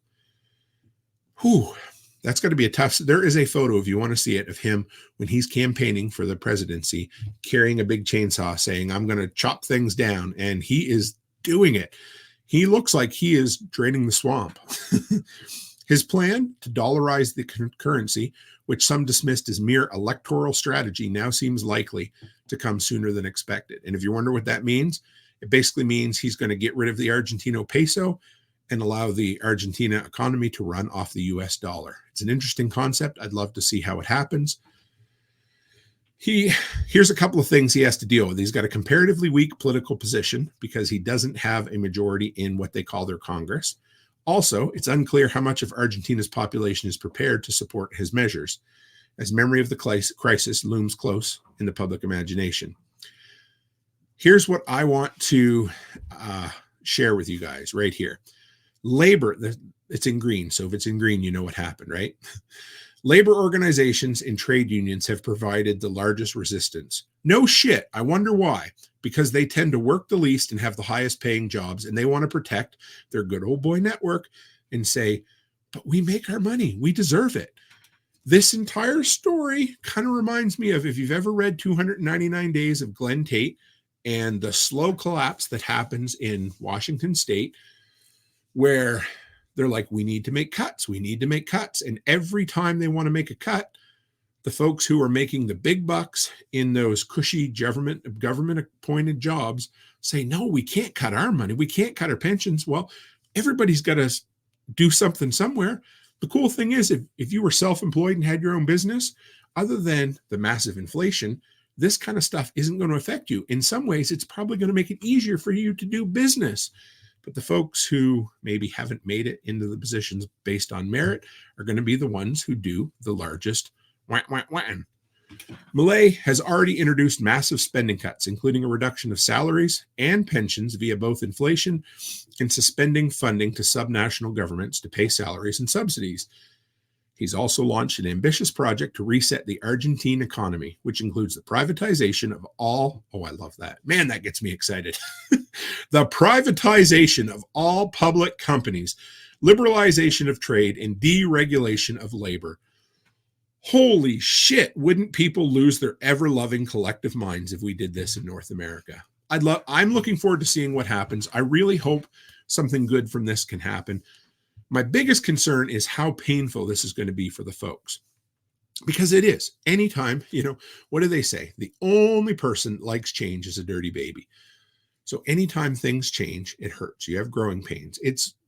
Whew. That's got to be a tough... There is a photo, if you want to see it, of him when he's campaigning for the presidency, carrying a big chainsaw saying, I'm going to chop things down. And he is doing it. He looks like he is draining the swamp. His plan to dollarize the currency, which some dismissed as mere electoral strategy, now seems likely to come sooner than expected. And if you wonder what that means, it basically means he's going to get rid of the Argentino peso and allow the Argentina economy to run off the U.S. dollar. It's an interesting concept. I'd love to see how it happens. Here's a couple of things he has to deal with. He's got a comparatively weak political position because he doesn't have a majority in what they call their Congress. Also, it's unclear how much of Argentina's population is prepared to support his measures, as memory of the crisis looms close in the public imagination. Here's what I want to share with you guys right here. Labor, it's in green, so if it's in green, you know what happened, right? Labor organizations and trade unions have provided the largest resistance. No shit. I wonder why. Because they tend to work the least and have the highest paying jobs, and they want to protect their good old boy network and say, but we make our money. We deserve it. This entire story kind of reminds me of, if you've ever read 299 Days of Glenn Tate and the slow collapse that happens in Washington State, where they're like, we need to make cuts. We need to make cuts. And every time they want to make a cut, the folks who are making the big bucks in those cushy government appointed jobs say, no, we can't cut our money. We can't cut our pensions. Well, everybody's got to do something somewhere. The cool thing is, if you were self-employed and had your own business, other than the massive inflation, this kind of stuff isn't going to affect you. In some ways, it's probably going to make it easier for you to do business. But the folks who maybe haven't made it into the positions based on merit are going to be the ones who do the largest wah-wah-wah. Millet has already introduced massive spending cuts, including a reduction of salaries and pensions via both inflation and suspending funding to subnational governments to pay salaries and subsidies. He's also launched an ambitious project to reset the Argentine economy, which includes the privatization of all, oh, I love that. Man, that gets me excited. The privatization of all public companies, liberalization of trade, and deregulation of labor. Holy shit, wouldn't people lose their ever-loving collective minds if we did this in North America? I'm looking forward to seeing what happens. I really hope something good from this can happen. My biggest concern is how painful this is going to be for the folks. Because it is. Anytime, what do they say? The only person that likes change is a dirty baby. So anytime things change, it hurts. You have growing pains.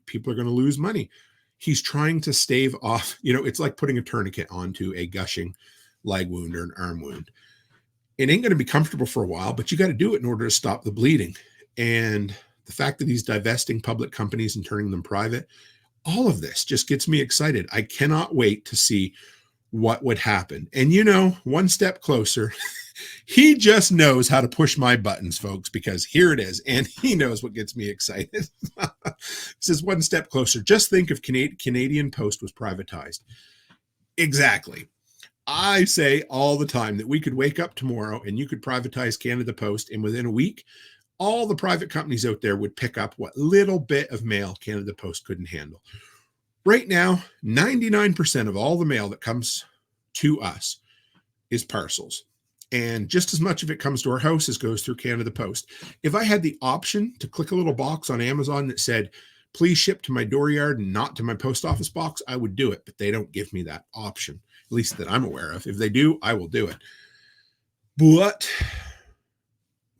People are going to lose money. He's trying to stave off, it's like putting a tourniquet onto a gushing leg wound or an arm wound. It ain't going to be comfortable for a while, but you got to do it in order to stop the bleeding. And the fact that he's divesting public companies and turning them private, all of this just gets me excited. I cannot wait to see what would happen. And one step closer, he just knows how to push my buttons, folks, because here it is. And he knows what gets me excited. He says, one step closer. Just think if Canadian Post was privatized. Exactly. I say all the time that we could wake up tomorrow and you could privatize Canada Post, and within a week, all the private companies out there would pick up what little bit of mail Canada Post couldn't handle. Right now, 99% of all the mail that comes to us is parcels. And just as much of it comes to our house as goes through Canada Post. If I had the option to click a little box on Amazon that said, please ship to my dooryard and not to my post office box, I would do it. But they don't give me that option, at least that I'm aware of. If they do, I will do it. But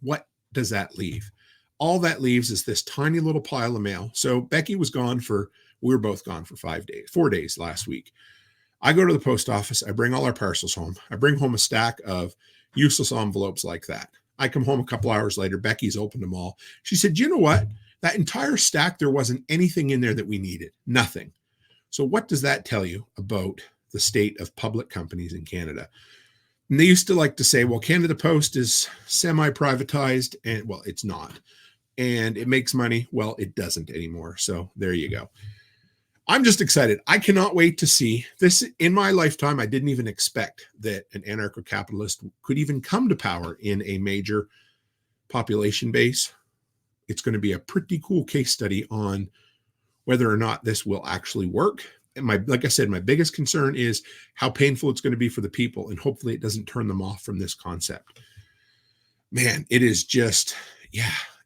what does that leave? All that leaves is this tiny little pile of mail. So Becky was gone we were both gone for 4 days last week. I go to the post office. I bring all our parcels home. I bring home a stack of useless envelopes like that. I come home a couple hours later. Becky's opened them all. She said, you know what? That entire stack, there wasn't anything in there that we needed. Nothing. So what does that tell you about the state of public companies in Canada? And they used to like to say, well, Canada Post is semi-privatized, and well, it's not. And it makes money. Well, it doesn't anymore. So there you go. I'm just excited. I cannot wait to see this. In my lifetime, I didn't even expect that an anarcho-capitalist could even come to power in a major population base. It's going to be a pretty cool case study on whether or not this will actually work. And like I said, my biggest concern is how painful it's going to be for the people, and hopefully it doesn't turn them off from this concept. Man, it is just,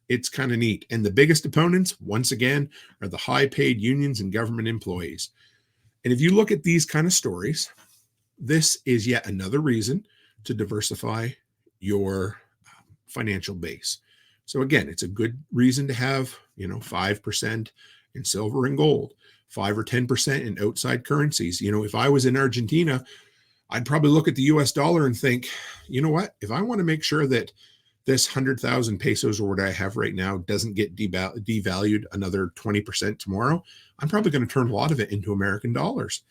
it's kind of neat. And the biggest opponents, once again, are the high-paid unions and government employees. And if you look at these kind of stories, this is yet another reason to diversify your financial base. So again, it's a good reason to have, 5% in silver and gold, 5 or 10% in outside currencies. If I was in Argentina, I'd probably look at the US dollar and think, you know what, if I want to make sure that this 100,000 pesos or what I have right now doesn't get devalued another 20% tomorrow, I'm probably going to turn a lot of it into American dollars.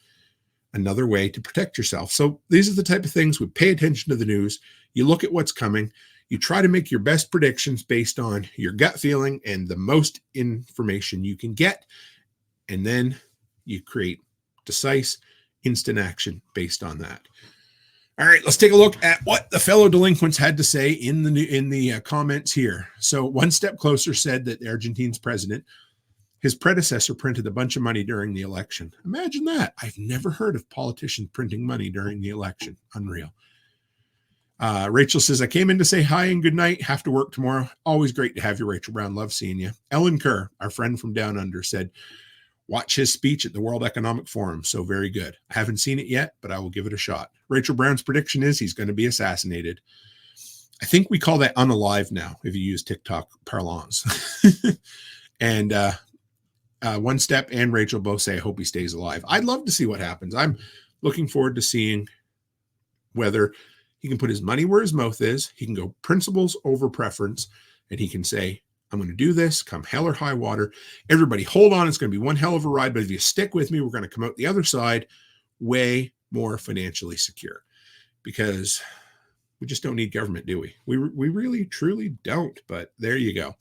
Another way to protect yourself. So these are the type of things we pay attention to the news. You look at what's coming. You try to make your best predictions based on your gut feeling and the most information you can get. And then you create decisive, instant action based on that. All right, let's take a look at what the fellow delinquents had to say in the comments here. So One Step Closer said that Argentina's president, his predecessor, printed a bunch of money during the election. Imagine that. I've never heard of politicians printing money during the election. Unreal. Rachel says, I came in to say hi and good night. Have to work tomorrow. Always great to have you, Rachel Brown. Love seeing you. Ellen Kerr, our friend from Down Under, said, watch his speech at the World Economic Forum. So very good. I haven't seen it yet, but I will give it a shot. Rachel Brown's prediction is he's going to be assassinated. I think we call that unalive now, if you use TikTok parlance. And One Step and Rachel both say, I hope he stays alive. I'd love to see what happens. I'm looking forward to seeing whether he can put his money where his mouth is. He can go principles over preference, and he can say, I'm going to do this come hell or high water. Everybody hold on. It's going to be one hell of a ride, but if you stick with me, we're going to come out the other side way more financially secure, because we just don't need government, do we? We really, truly don't, but there you go.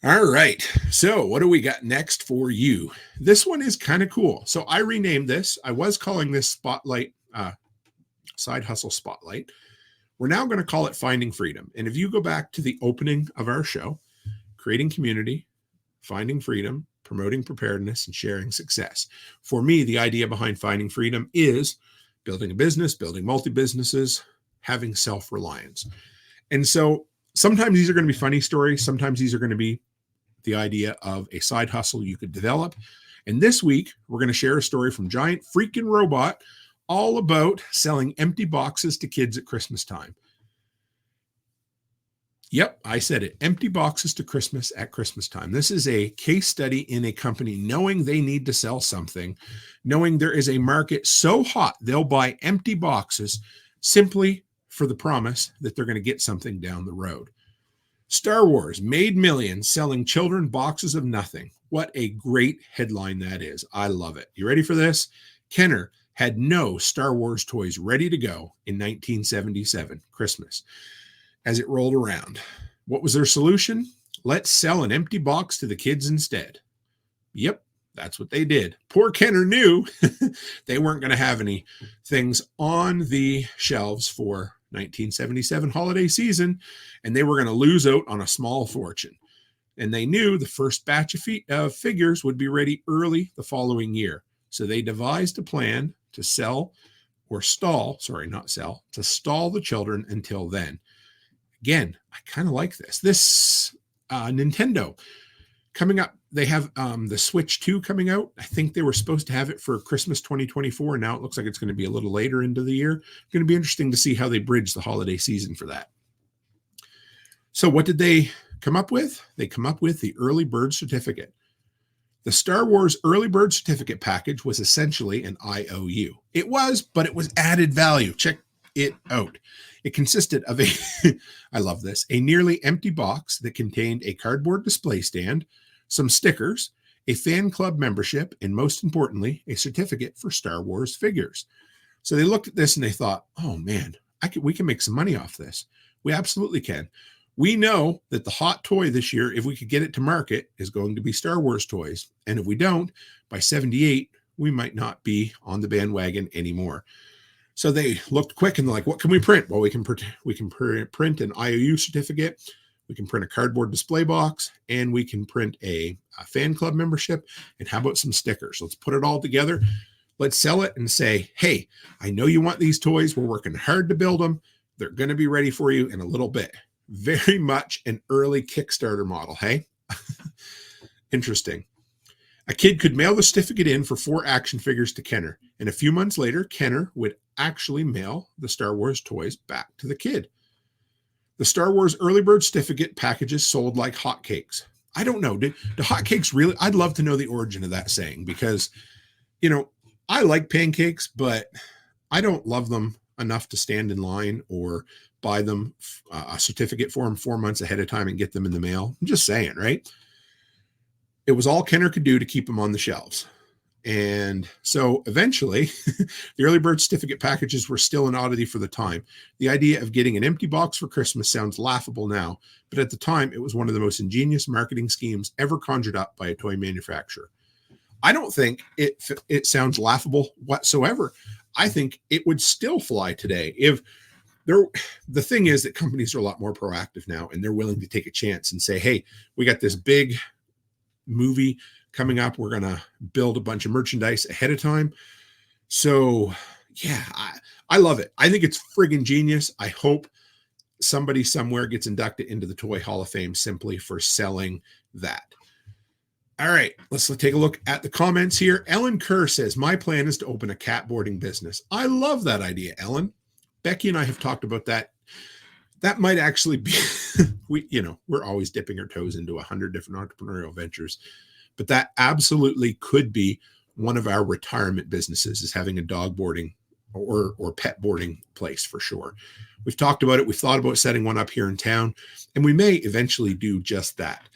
All right. So what do we got next for you? This one is kind of cool. So I renamed this. I was calling this Spotlight, Side Hustle Spotlight. We're now going to call it Finding Freedom. And if you go back to the opening of our show, creating community, finding freedom, promoting preparedness, and sharing success. For me, the idea behind Finding Freedom is building a business, building multi-businesses, having self-reliance. And so sometimes these are going to be funny stories. Sometimes these are going to be the idea of a side hustle you could develop. And this week, we're going to share a story from Giant Freaking Robot all about selling empty boxes to kids at Christmas time. Yep, I said it. Empty boxes to Christmas at Christmas time. This is a case study in a company knowing they need to sell something, knowing there is a market so hot they'll buy empty boxes simply for the promise that they're going to get something down the road. Star Wars made millions selling children boxes of nothing. What a great headline that is. I love it. You ready for this? Kenner had no Star Wars toys ready to go in 1977, Christmas. As it rolled around, what was their solution? Let's sell an empty box to the kids instead. Yep, that's what they did. Poor Kenner knew they weren't going to have any things on the shelves for 1977 holiday season, and they were going to lose out on a small fortune. And they knew the first batch of figures would be ready early the following year. So they devised a plan to stall the children until then. Again, I kind of like this. This Nintendo coming up, they have the Switch 2 coming out. I think they were supposed to have it for Christmas 2024. And now it looks like it's going to be a little later into the year. It's going to be interesting to see how they bridge the holiday season for that. So what did they come up with? They come up with the early bird certificate. The Star Wars early bird certificate package was essentially an IOU. It was, but it was added value. Check it out. It consisted of I love this, a nearly empty box that contained a cardboard display stand, some stickers, a fan club membership, and most importantly, a certificate for Star Wars figures. So they looked at this and they thought, oh man, we can make some money off this. We absolutely can. We know that the hot toy this year, if we could get it to market, is going to be Star Wars toys. And if we don't, by 78, we might not be on the bandwagon anymore. So they looked quick and they're like, what can we print? Well, we can print an IOU certificate. We can print a cardboard display box, and we can print a fan club membership. And how about some stickers? Let's put it all together. Let's sell it and say, hey, I know you want these toys. We're working hard to build them. They're going to be ready for you in a little bit. Very much an early Kickstarter model, hey? Interesting. A kid could mail the certificate in for 4 action figures to Kenner, and a few months later, Kenner would actually mail the Star Wars toys back to the kid. The Star Wars early bird certificate packages sold like hotcakes. I don't know. Do hotcakes really? I'd love to know the origin of that saying, because, you know, I like pancakes, but I don't love them enough to stand in line or buy them a certificate for them 4 months ahead of time and get them in the mail. I'm just saying, right? It was all Kenner could do to keep them on the shelves. And so eventually, the early bird certificate packages were still an oddity for the time. The idea of getting an empty box for Christmas sounds laughable now, but at the time, it was one of the most ingenious marketing schemes ever conjured up by a toy manufacturer. I don't think it sounds laughable whatsoever. I think it would still fly today. The thing is that companies are a lot more proactive now, and they're willing to take a chance and say, hey, we got this big movie coming up. We're going to build a bunch of merchandise ahead of time. So yeah, I love it. I think it's friggin' genius. I hope somebody somewhere gets inducted into the Toy Hall of Fame simply for selling that. All right, let's take a look at the comments here. Ellen Kerr says, my plan is to open a cat boarding business. I love that idea, Ellen. Becky and I have talked about that. That might actually be, we're always dipping our toes into 100 different entrepreneurial ventures, but that absolutely could be one of our retirement businesses, is having a dog boarding or pet boarding place for sure. We've talked about it. We've thought about setting one up here in town, and we may eventually do just that.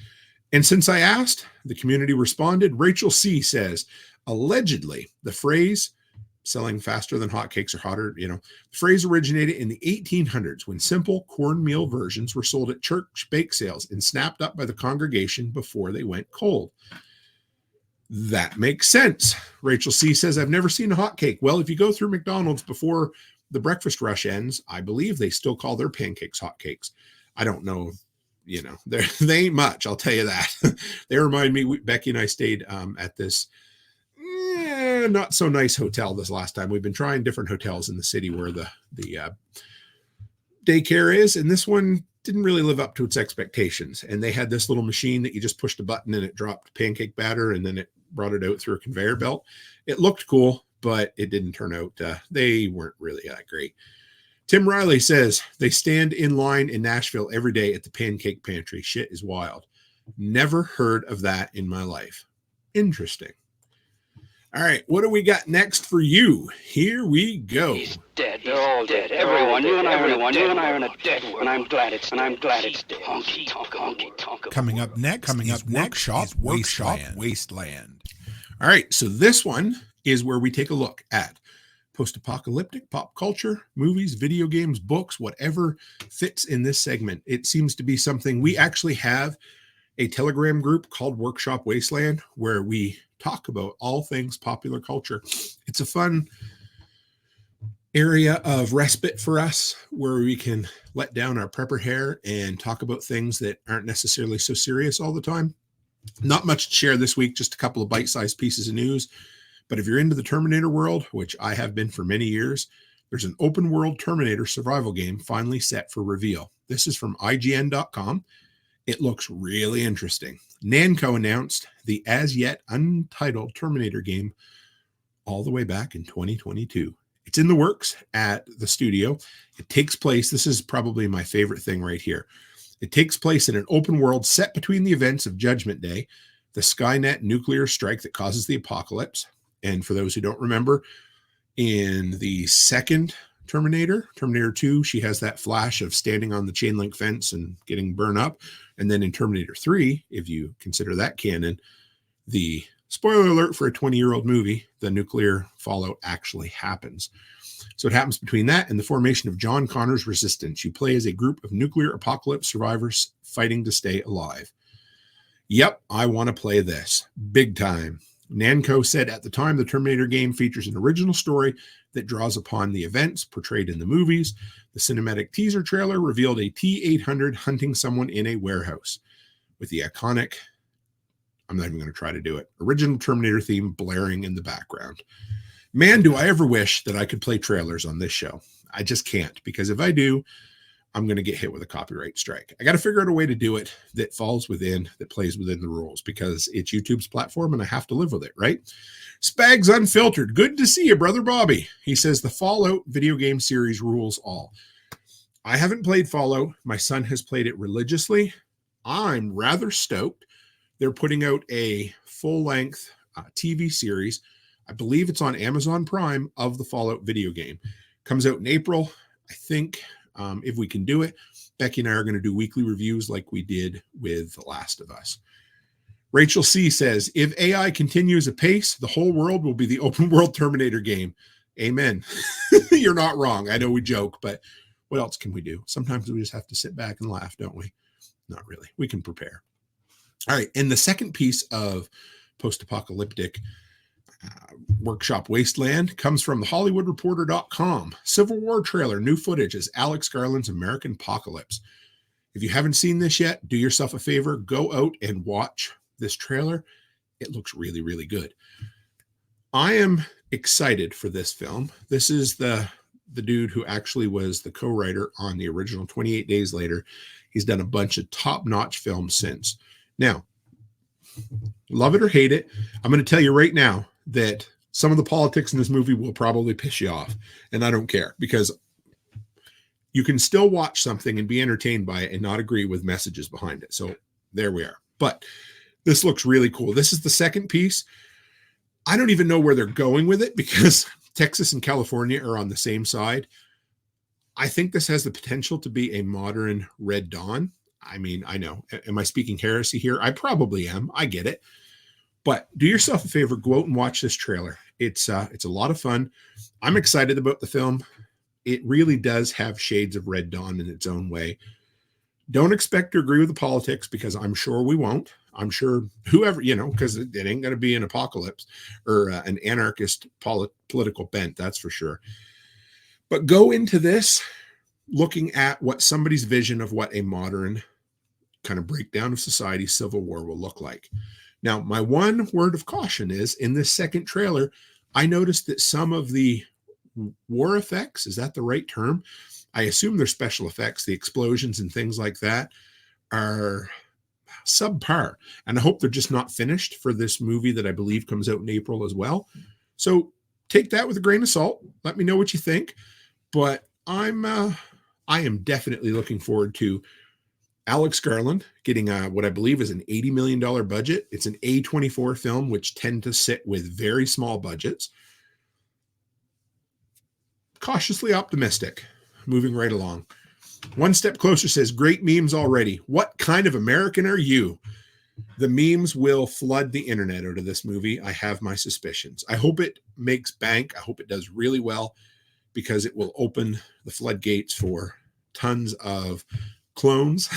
And since I asked, the community responded. Rachel C. says, allegedly, the phrase selling faster than hotcakes or hotter, the phrase originated in the 1800s when simple cornmeal versions were sold at church bake sales and snapped up by the congregation before they went cold. That makes sense. Rachel C. says, I've never seen a hotcake. Well, if you go through McDonald's before the breakfast rush ends, I believe they still call their pancakes hotcakes. I don't know. They ain't much, I'll tell you that. They remind me, Becky and I stayed at this not so nice hotel this last time. We've been trying different hotels in the city where the daycare is, and this one didn't really live up to its expectations. And they had this little machine that you just pushed a button and it dropped pancake batter, and then it brought it out through a conveyor belt. It looked cool, but it didn't turn out. They weren't really that great. Tim Riley says they stand in line in Nashville every day at the Pancake Pantry. Shit is wild. Never heard of that in my life. Interesting. All right, what do we got next for you? Here we go. He's dead. They're all dead. Everyone. You and I are in a dead world. And I'm glad it's dead. Honky tonk. Coming up next, Workshop Wasteland. All right, so this one is where we take a look at post-apocalyptic pop culture, movies, video games, books, whatever fits in this segment. It seems to be something. We actually have a Telegram group called Workshop Wasteland where we talk about all things popular culture. It's a fun area of respite for us where we can let down our prepper hair and talk about things that aren't necessarily so serious all the time. Not much to share this week, just a couple of bite-sized pieces of news. But if you're into the Terminator world, which I have been for many years, there's an open world Terminator survival game finally set for reveal. This is from IGN.com. It looks really interesting. Namco announced the as yet untitled Terminator game all the way back in 2022. It's in the works at the studio. It takes place, this is probably my favorite thing right here. It takes place in an open world set between the events of Judgment Day, the Skynet nuclear strike that causes the apocalypse. And for those who don't remember, in the second Terminator 2, she has that flash of standing on the chain link fence and getting burned up. And then in Terminator 3, if you consider that canon, the spoiler alert for a 20-year-old movie, the nuclear fallout actually happens. So it happens between that and the formation of John Connor's Resistance. You play as a group of nuclear apocalypse survivors fighting to stay alive. Yep, I want to play this. Big time. Namco said at the time the Terminator game features an original story that draws upon the events portrayed in the movies. The cinematic teaser trailer revealed a T-800 hunting someone in a warehouse with the iconic, I'm not even going to try to do it, original Terminator theme blaring in the background. Man, do I ever wish that I could play trailers on this show. I just can't, because if I do, I'm going to get hit with a copyright strike. I got to figure out a way to do it that plays within the rules, because it's YouTube's platform and I have to live with it, right? Spags Unfiltered. Good to see you, brother Bobby. He says the Fallout video game series rules all. I haven't played Fallout. My son has played it religiously. I'm rather stoked. They're putting out a full-length TV series. I believe it's on Amazon Prime of the Fallout video game. Comes out in April. I think if we can do it, Becky and I are going to do weekly reviews like we did with The Last of Us. Rachel C. says, if AI continues apace, the whole world will be the open world Terminator game. Amen. You're not wrong. I know we joke, but what else can we do? Sometimes we just have to sit back and laugh, don't we? Not really. We can prepare. All right. And the second piece of post-apocalyptic Workshop Wasteland comes from the HollywoodReporter.com. Civil War trailer, new footage as Alex Garland's American Apocalypse. If you haven't seen this yet, do yourself a favor, go out and watch this trailer. It looks really, really good. I am excited for this film. This is the dude who actually was the co-writer on the original 28 Days Later. He's done a bunch of top-notch films since. Now, love it or hate it, I'm going to tell you right now that some of the politics in this movie will probably piss you off. And I don't care, because you can still watch something and be entertained by it and not agree with messages behind it. So there we are. But This looks really cool. This is the second piece. I don't even know where they're going with it because Texas and California are on the same side. I think this has the potential to be a modern Red Dawn. I mean, I know. Am I speaking heresy here? I probably am. I get it. But do yourself a favor, go out and watch this trailer. It's a lot of fun. I'm excited about the film. It really does have shades of Red Dawn in its own way. Don't expect to agree with the politics because I'm sure we won't. I'm sure whoever, because it ain't going to be an apocalypse or an anarchist political bent, that's for sure. But go into this looking at what somebody's vision of what a modern kind of breakdown of society, civil war will look like. Now, my one word of caution is in this second trailer, I noticed that some of the war effects, is that the right term? I assume they're special effects, the explosions and things like that are subpar. And I hope they're just not finished for this movie that I believe comes out in April as well. So take that with a grain of salt. Let me know what you think. But I am definitely looking forward to Alex Garland getting what I believe is an $80 million budget. It's an A24 film, which tend to sit with very small budgets. Cautiously optimistic. Moving right along. One Step Closer says, great memes already. What kind of American are you? The memes will flood the internet out of this movie. I have my suspicions. I hope it makes bank. I hope it does really well because it will open the floodgates for tons of clones,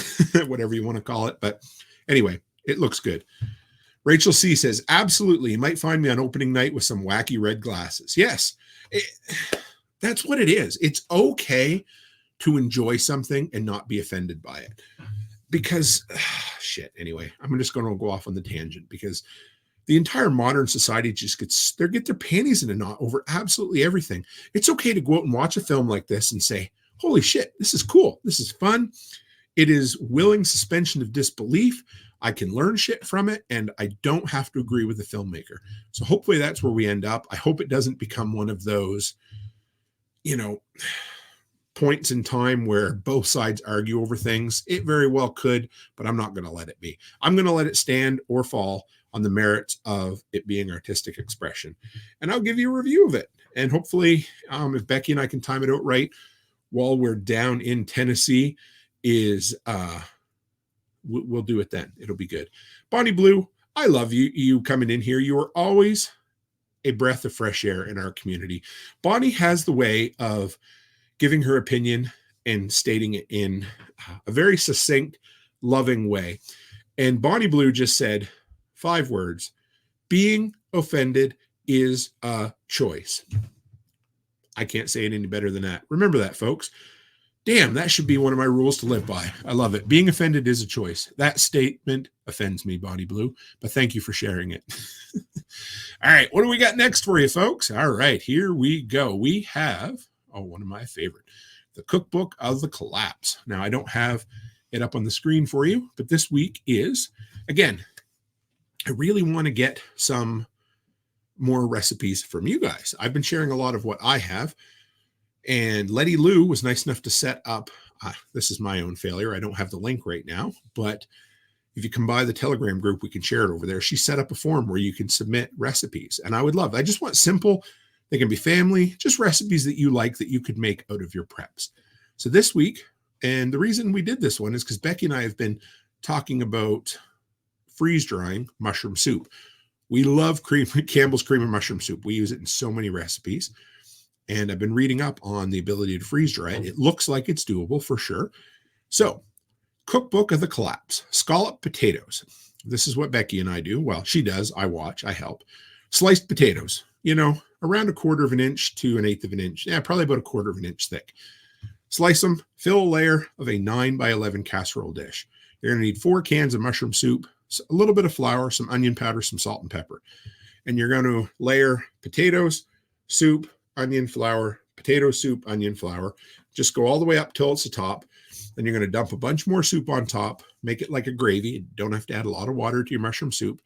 whatever you want to call it. But anyway, it looks good. Rachel C says, absolutely. You might find me on opening night with some wacky red glasses. Yes. That's what it is. It's okay to enjoy something and not be offended by it because shit. Anyway, I'm just going to go off on the tangent because the entire modern society just get their panties in a knot over absolutely everything. It's okay to go out and watch a film like this and say, holy shit, this is cool. This is fun. It is willing suspension of disbelief. I can learn shit from it and I don't have to agree with the filmmaker. So hopefully that's where we end up. I hope it doesn't become one of those, points in time where both sides argue over things. It very well could, but I'm not going to let it be. I'm going to let it stand or fall on the merits of it being artistic expression. And I'll give you a review of it. And hopefully, if Becky and I can time it out right while we're down in Tennessee, we'll do it then. It'll be good. Bonnie Blue, I love you coming in here. You are always a breath of fresh air in our community. Bonnie has the way of giving her opinion and stating it in a very succinct, loving way. And Bonnie Blue just said 5 words: being offended is a choice. I can't say it any better than that. Remember that, folks. Damn, that should be one of my rules to live by. I love it. Being offended is a choice. That statement offends me, Bonnie Blue, but thank you for sharing it. All right, what do we got next for you, folks? All right, here we go. We have, one of my favorite, the Cookbook of the Collapse. Now, I don't have it up on the screen for you, but this week is, again, I really want to get some more recipes from you guys. I've been sharing a lot of what I have. And Letty Lou was nice enough to set up, this is my own failure. I don't have the link right now, but if you come by the Telegram group, we can share it over there. She set up a form where you can submit recipes. And I just want simple, they can be family, just recipes that you like that you could make out of your preps. So this week, and the reason we did this one is because Becky and I have been talking about freeze drying mushroom soup. We love Campbell's cream and mushroom soup. We use it in so many recipes. And I've been reading up on the ability to freeze dry it. It looks like it's doable for sure. So, Cookbook of the Collapse. Scallop potatoes. This is what Becky and I do. Well, she does. I watch. I help. Sliced potatoes. Around 1/4 of an inch to 1/8 of an inch. Yeah, probably about 1/4 of an inch thick. Slice them. Fill a layer of a 9 by 11 casserole dish. You're going to need 4 cans of mushroom soup, a little bit of flour, some onion powder, some salt and pepper. And you're going to layer potatoes, soup, onion, flour, potato soup, onion, flour. Just go all the way up till it's the top. Then you're going to dump a bunch more soup on top. Make it like a gravy. You don't have to add a lot of water to your mushroom soup.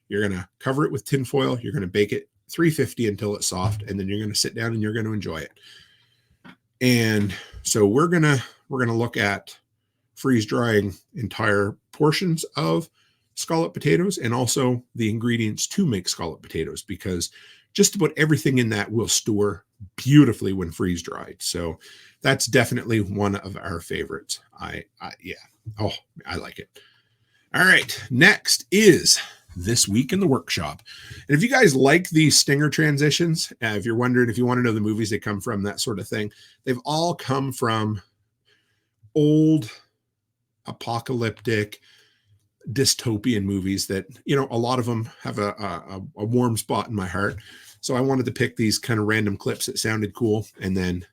You're going to cover it with tin foil. You're going to bake it 350 until it's soft. And then you're going to sit down and you're going to enjoy it. And so we're going to look at freeze drying entire portions of scallop potatoes and also the ingredients to make scallop potatoes, because just about everything in that will store beautifully when freeze dried. So that's definitely one of our favorites. Yeah. Oh, I like it. All right. Next is This Week in the Workshop. And if you guys like these stinger transitions, if you're wondering, if you want to know the movies they come from, that sort of thing, they've all come from old apocalyptic dystopian movies that, a lot of them have a warm spot in my heart. So I wanted to pick these kind of random clips that sounded cool, and then,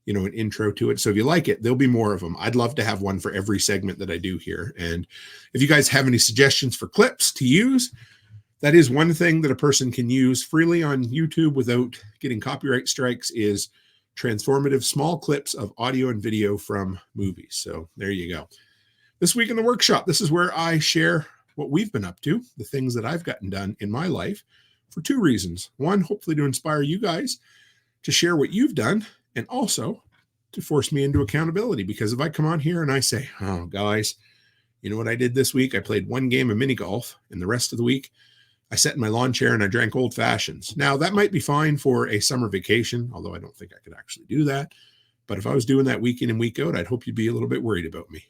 an intro to it. So if you like it, there'll be more of them. I'd love to have one for every segment that I do here. And if you guys have any suggestions for clips to use, that is one thing that a person can use freely on YouTube without getting copyright strikes, is transformative small clips of audio and video from movies. So there you go. This Week in the Workshop, this is where I share what we've been up to, the things that I've gotten done in my life, for two reasons. One, hopefully to inspire you guys to share what you've done, and also to force me into accountability. Because if I come on here and I say, oh, guys, you know what I did this week? I played one game of mini golf, and the rest of the week I sat in my lawn chair and I drank old fashions. Now, that might be fine for a summer vacation, although I don't think I could actually do that. But if I was doing that week in and week out, I'd hope you'd be a little bit worried about me.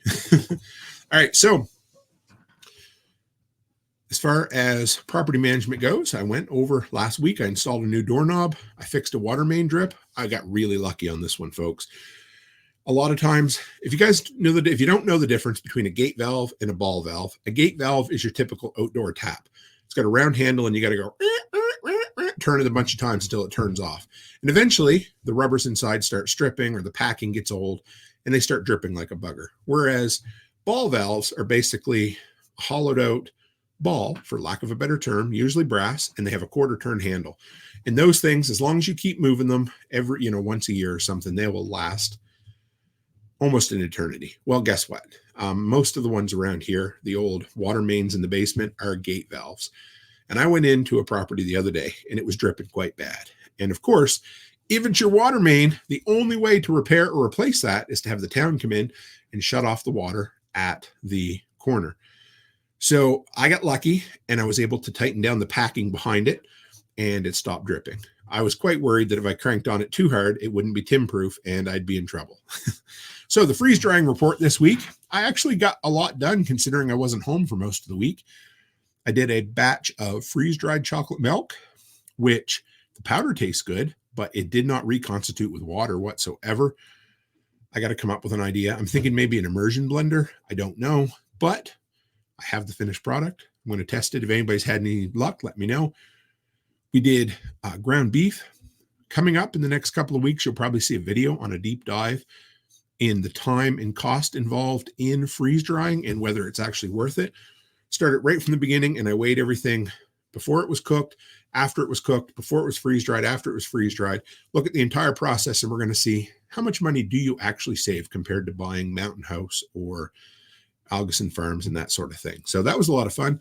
All right. So as far as property management goes, I went over last week. I installed a new doorknob. I fixed a water main drip. I got really lucky on this one, folks. A lot of times, if you don't know the difference between a gate valve and a ball valve, a gate valve is your typical outdoor tap. It's got a round handle and you got to go turn it a bunch of times until it turns off. And eventually the rubbers inside start stripping, or the packing gets old and they start dripping like a bugger. Whereas ball valves are basically a hollowed out ball, for lack of a better term, usually brass, and they have a quarter turn handle. And those things, as long as you keep moving them once a year or something, they will last almost an eternity. Well, guess what? Most of the ones around here, the old water mains in the basement, are gate valves. And I went into a property the other day and it was dripping quite bad. And of course, if it's your water main, the only way to repair or replace that is to have the town come in and shut off the water at the corner. So I got lucky and I was able to tighten down the packing behind it and it stopped dripping. I was quite worried that if I cranked on it too hard, it wouldn't be timber-proof and I'd be in trouble. So the freeze drying report this week, I actually got a lot done considering I wasn't home for most of the week. I did a batch of freeze-dried chocolate milk, which the powder tastes good, but it did not reconstitute with water whatsoever. I got to come up with an idea. I'm thinking maybe an immersion blender. I don't know, but I have the finished product. I'm going to test it. If anybody's had any luck, let me know. We did ground beef. Coming up in the next couple of weeks, you'll probably see a video on a deep dive in the time and cost involved in freeze drying and whether it's actually worth it. Started right from the beginning, and I weighed everything before it was cooked, after it was cooked, before it was freeze dried, after it was freeze dried. Look at the entire process, and we're going to see how much money do you actually save compared to buying Mountain House or Algerson Farms and that sort of thing. So that was a lot of fun.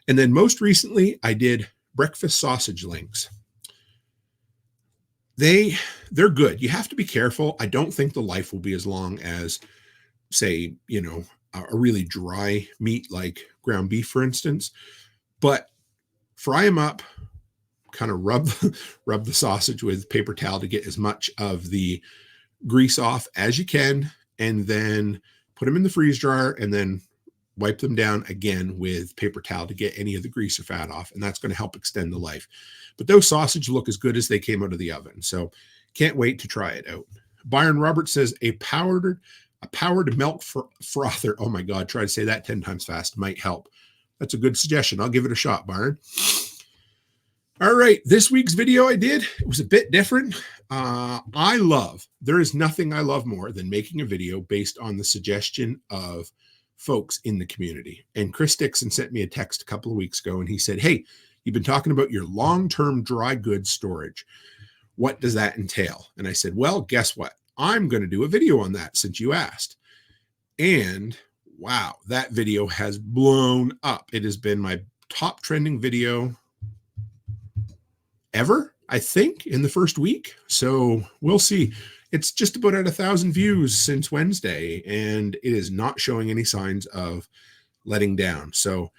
And then most recently, I did breakfast sausage links. They're good. You have to be careful. I don't think the life will be as long as, say, a really dry meat like ground beef, for instance. But fry them up, kind of rub the sausage with paper towel to get as much of the grease off as you can, and then put them in the freeze dryer and then wipe them down again with paper towel to get any of the grease or fat off. And that's going to help extend the life. But those sausage look as good as they came out of the oven. So can't wait to try it out. Byron Roberts says a powered milk frother. Oh my God, try to say that 10 times fast. Might help. That's a good suggestion. I'll give it a shot, Byron. All right. This week's video it was a bit different. There is nothing I love more than making a video based on the suggestion of folks in the community. And Chris Dixon sent me a text a couple of weeks ago and he said, hey, you've been talking about your long-term dry goods storage. What does that entail? And I said, well, guess what? I'm going to do a video on that since you asked. And wow, that video has blown up. It has been my top trending video ever, I think, in the first week. So we'll see. It's just about at 1,000 views since Wednesday, and it is not showing any signs of letting down. So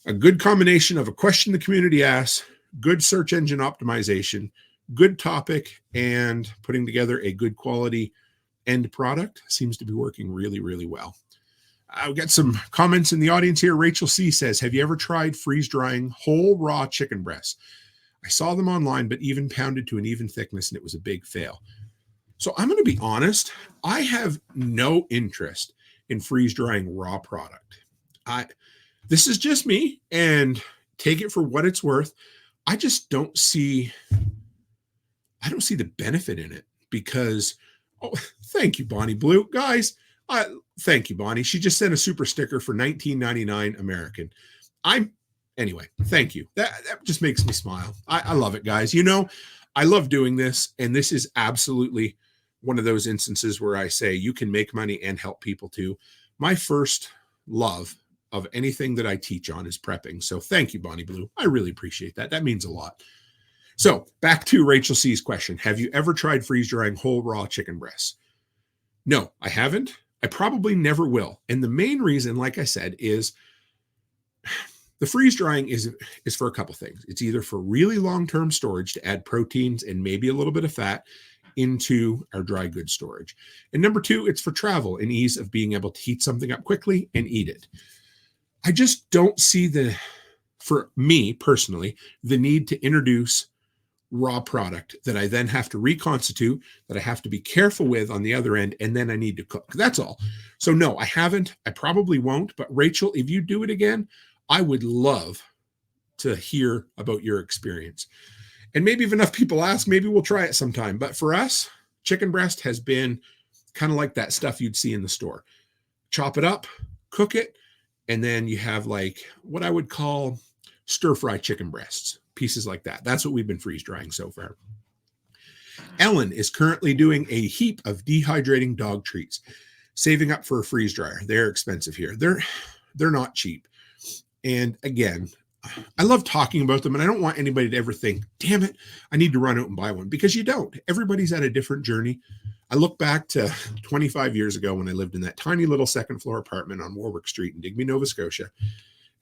A good combination of a question the community asks, good search engine optimization, good topic, and putting together a good quality end product seems to be working really, really well. I've got some comments in the audience here. Rachel C. says, have you ever tried freeze drying whole raw chicken breasts? I saw them online, but even pounded to an even thickness, and it was a big fail. So I'm going to be honest. I have no interest in freeze drying raw product. This is just me, and take it for what it's worth. I just don't see the benefit in it because, oh, thank you, Bonnie Blue. Guys, thank you, Bonnie. She just sent a super sticker for $19.99 American. Anyway, thank you. That just makes me smile. I love it, guys. You know, I love doing this, and this is absolutely one of those instances where I say you can make money and help people too. My first love of anything that I teach on is prepping. So thank you, Bonnie Blue. I really appreciate that. That means a lot. So back to Rachel C's question. Have you ever tried freeze drying whole raw chicken breasts? No, I haven't. I probably never will. And the main reason, like I said, is the freeze drying is for a couple things. It's either for really long-term storage to add proteins and maybe a little bit of fat into our dry goods storage. And number two, it's for travel and ease of being able to heat something up quickly and eat it. I just don't see for me personally, the need to introduce raw product that I then have to reconstitute, that I have to be careful with on the other end, and then I need to cook. That's all. So no, I haven't. I probably won't. But Rachel, if you do it again, I would love to hear about your experience. And maybe if enough people ask, maybe we'll try it sometime. But for us, chicken breast has been kind of like that stuff you'd see in the store. Chop it up, cook it, and then you have like what I would call stir-fry chicken breasts, pieces like that. That's what we've been freeze drying so far. Ellen is currently doing a heap of dehydrating dog treats, saving up for a freeze dryer. They're expensive here. They're not cheap. And again, I love talking about them, and I don't want anybody to ever think, damn it, I need to run out and buy one, because you don't. Everybody's at a different journey. I look back to 25 years ago when I lived in that tiny little second floor apartment on Warwick Street in Digby, Nova Scotia.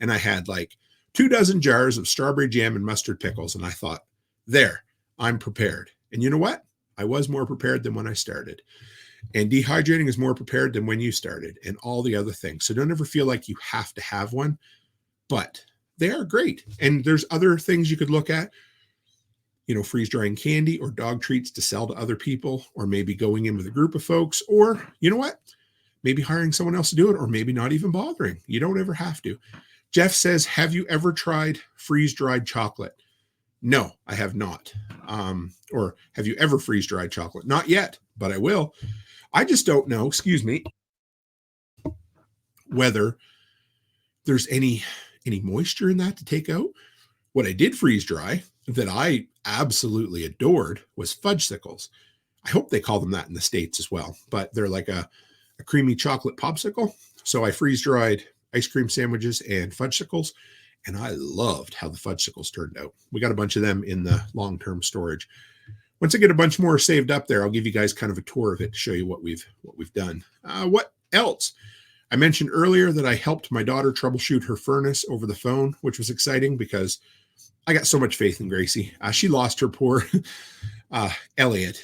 And I had like 24 jars of strawberry jam and mustard pickles. And I thought, there, I'm prepared. And you know what? I was more prepared than when I started. And dehydrating is more prepared than when you started, and all the other things. So don't ever feel like you have to have one, but they are great. And there's other things you could look at, you know, freeze drying candy or dog treats to sell to other people, or maybe going in with a group of folks, or you know what, maybe hiring someone else to do it, or maybe not even bothering. You don't ever have to. Jeff says, have you ever tried freeze dried chocolate? No, I have not. Or have you ever freeze dried chocolate? Not yet, but I will. I just don't know, whether there's any moisture in that to take out. What I did freeze dry that I absolutely adored was fudgesicles. I hope they call them that in the States as well, but they're like a creamy chocolate popsicle. So I freeze dried ice cream sandwiches and fudgesicles, and I loved how the fudgesicles turned out. We got a bunch of them in the long-term storage. Once I get a bunch more saved up there, I'll give you guys kind of a tour of it to show you what we've done. What else? I mentioned earlier that I helped my daughter troubleshoot her furnace over the phone, which was exciting because I got so much faith in Gracie. She lost her poor Elliot.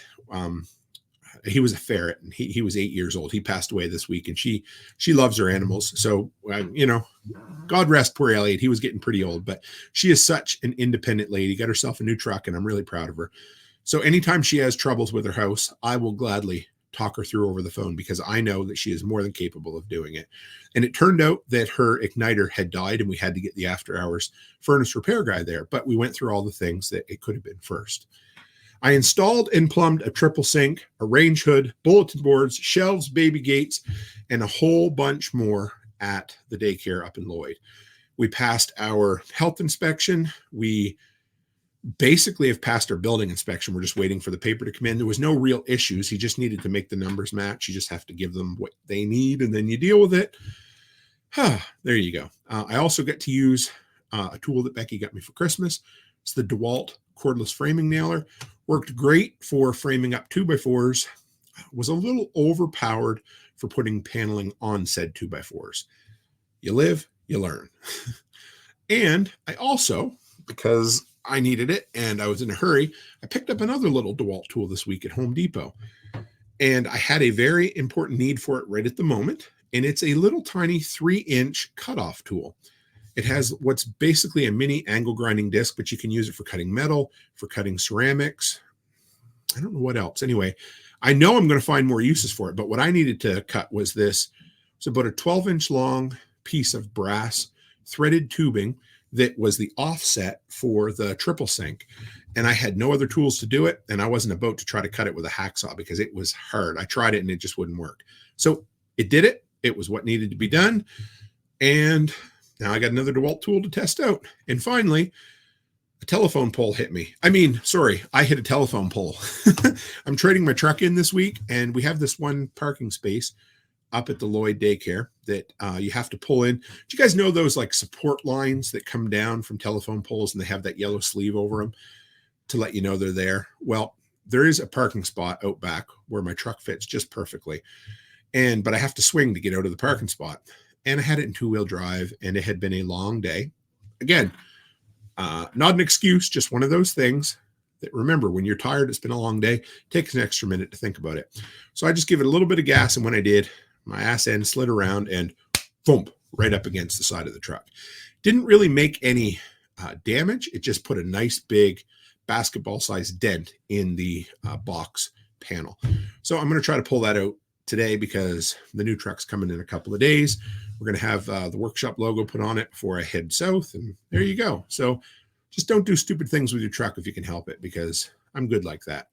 He was a ferret, and he was 8 years old. He passed away this week, and she loves her animals. So, you know, God rest poor Elliot. He was getting pretty old, but she is such an independent lady. Got herself a new truck, and I'm really proud of her. So anytime she has troubles with her house, I will gladly talk her through over the phone, because I know that she is more than capable of doing it. And it turned out that her igniter had died, and we had to get the after hours furnace repair guy there, but we went through all the things that it could have been first. I installed and plumbed a triple sink, a range hood, bulletin boards, shelves, baby gates, and a whole bunch more at the daycare up in Lloyd. We passed our health inspection. We basically have passed our building inspection. We're just waiting for the paper to come in. There was no real issues. He just needed to make the numbers match. You just have to give them what they need, and then you deal with it. There you go. I also get to use a tool that Becky got me for Christmas. It's the DeWalt cordless framing nailer. Worked great for framing up 2x4s. Was a little overpowered for putting paneling on said 2x4s. You live, you learn. And I also, because I needed it and I was in a hurry, I picked up another little DeWalt tool this week at Home Depot. And I had a very important need for it right at the moment. And it's a little tiny 3-inch cutoff tool. It has what's basically a mini angle grinding disc, but you can use it for cutting metal, for cutting ceramics. I don't know what else. Anyway, I know I'm going to find more uses for it, but what I needed to cut was this. It's about a 12-inch long piece of brass threaded tubing that was the offset for the triple sink. And I had no other tools to do it. And I wasn't about to try to cut it with a hacksaw because it was hard. I tried it and it just wouldn't work. So it did it. It was what needed to be done. And now I got another DeWalt tool to test out. And finally, a telephone pole hit me. I hit a telephone pole. I'm trading my truck in this week, and we have this one parking space up at the Lloyd daycare that you have to pull in. Do you guys know those like support lines that come down from telephone poles and they have that yellow sleeve over them to let you know they're there? Well, there is a parking spot out back where my truck fits just perfectly. But I have to swing to get out of the parking spot. And I had it in 2-wheel drive, and it had been a long day. Again, not an excuse, just one of those things that, remember, when you're tired, it's been a long day, it takes an extra minute to think about it. So I just give it a little bit of gas, and when I did, my ass end slid around and boom, right up against the side of the truck. Didn't really make any damage. It just put a nice big basketball-sized dent in the box panel. So I'm going to try to pull that out today because the new truck's coming in a couple of days. We're going to have the workshop logo put on it before I head south, and there you go. So just don't do stupid things with your truck if you can help it, because I'm good like that.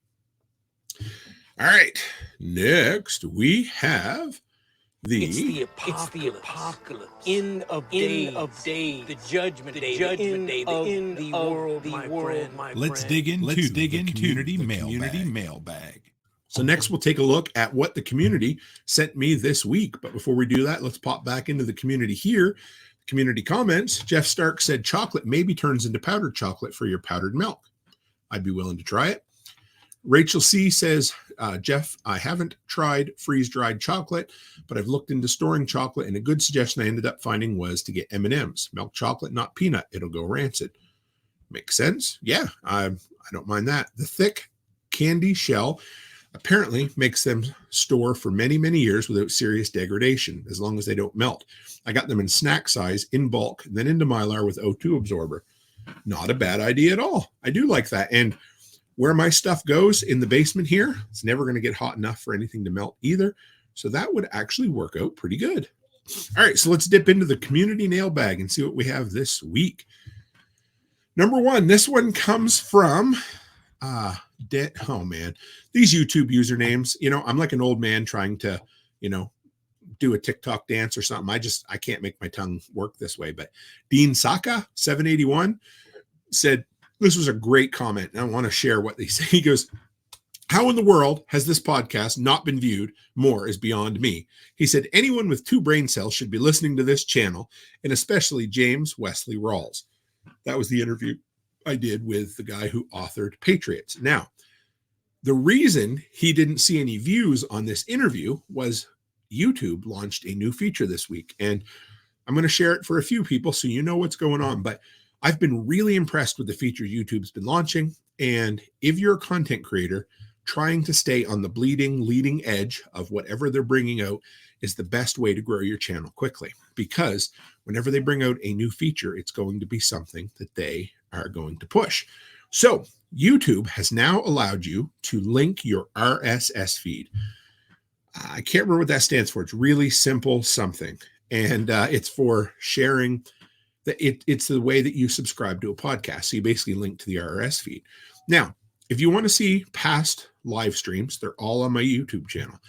All right, next we have It's the apocalypse. End of days. The judgment day. The end of the world, my friend. Let's dig into the community mailbag. So next we'll take a look at what the community sent me this week. But before we do that, let's pop back into the community here. Community comments. Jeff Stark said chocolate maybe turns into powdered chocolate for your powdered milk. I'd be willing to try it. Rachel C says, Jeff, I haven't tried freeze-dried chocolate, but I've looked into storing chocolate, and a good suggestion I ended up finding was to get M&Ms. Milk chocolate, not peanut. It'll go rancid. Makes sense. Yeah, I don't mind that. The thick candy shell apparently makes them store for many, many years without serious degradation, as long as they don't melt. I got them in snack size, in bulk, then into Mylar with O2 absorber. Not a bad idea at all. I do like that. And where my stuff goes in the basement here, it's never going to get hot enough for anything to melt either. So that would actually work out pretty good. All right, so let's dip into the community nail bag and see what we have this week. Number one, this one comes from, oh man, these YouTube usernames, I'm like an old man trying to, do a TikTok dance or something. I can't make my tongue work this way. But Dean Saka 781 said, this was a great comment, and I want to share what they say. He goes, how in the world has this podcast not been viewed more is beyond me. He said, anyone with 2 brain cells should be listening to this channel, and especially James Wesley Rawls. That was the interview I did with the guy who authored Patriots. Now, the reason he didn't see any views on this interview was YouTube launched a new feature this week, and I'm going to share it for a few people so you know what's going on, but I've been really impressed with the feature YouTube's been launching. And if you're a content creator, trying to stay on the leading edge of whatever they're bringing out is the best way to grow your channel quickly. Because whenever they bring out a new feature, it's going to be something that they are going to push. So YouTube has now allowed you to link your RSS feed. I can't remember what that stands for. It's really simple something. And it's for sharing. It's the way that you subscribe to a podcast. So you basically link to the RSS feed. Now, if you want to see past live streams, they're all on my YouTube channel.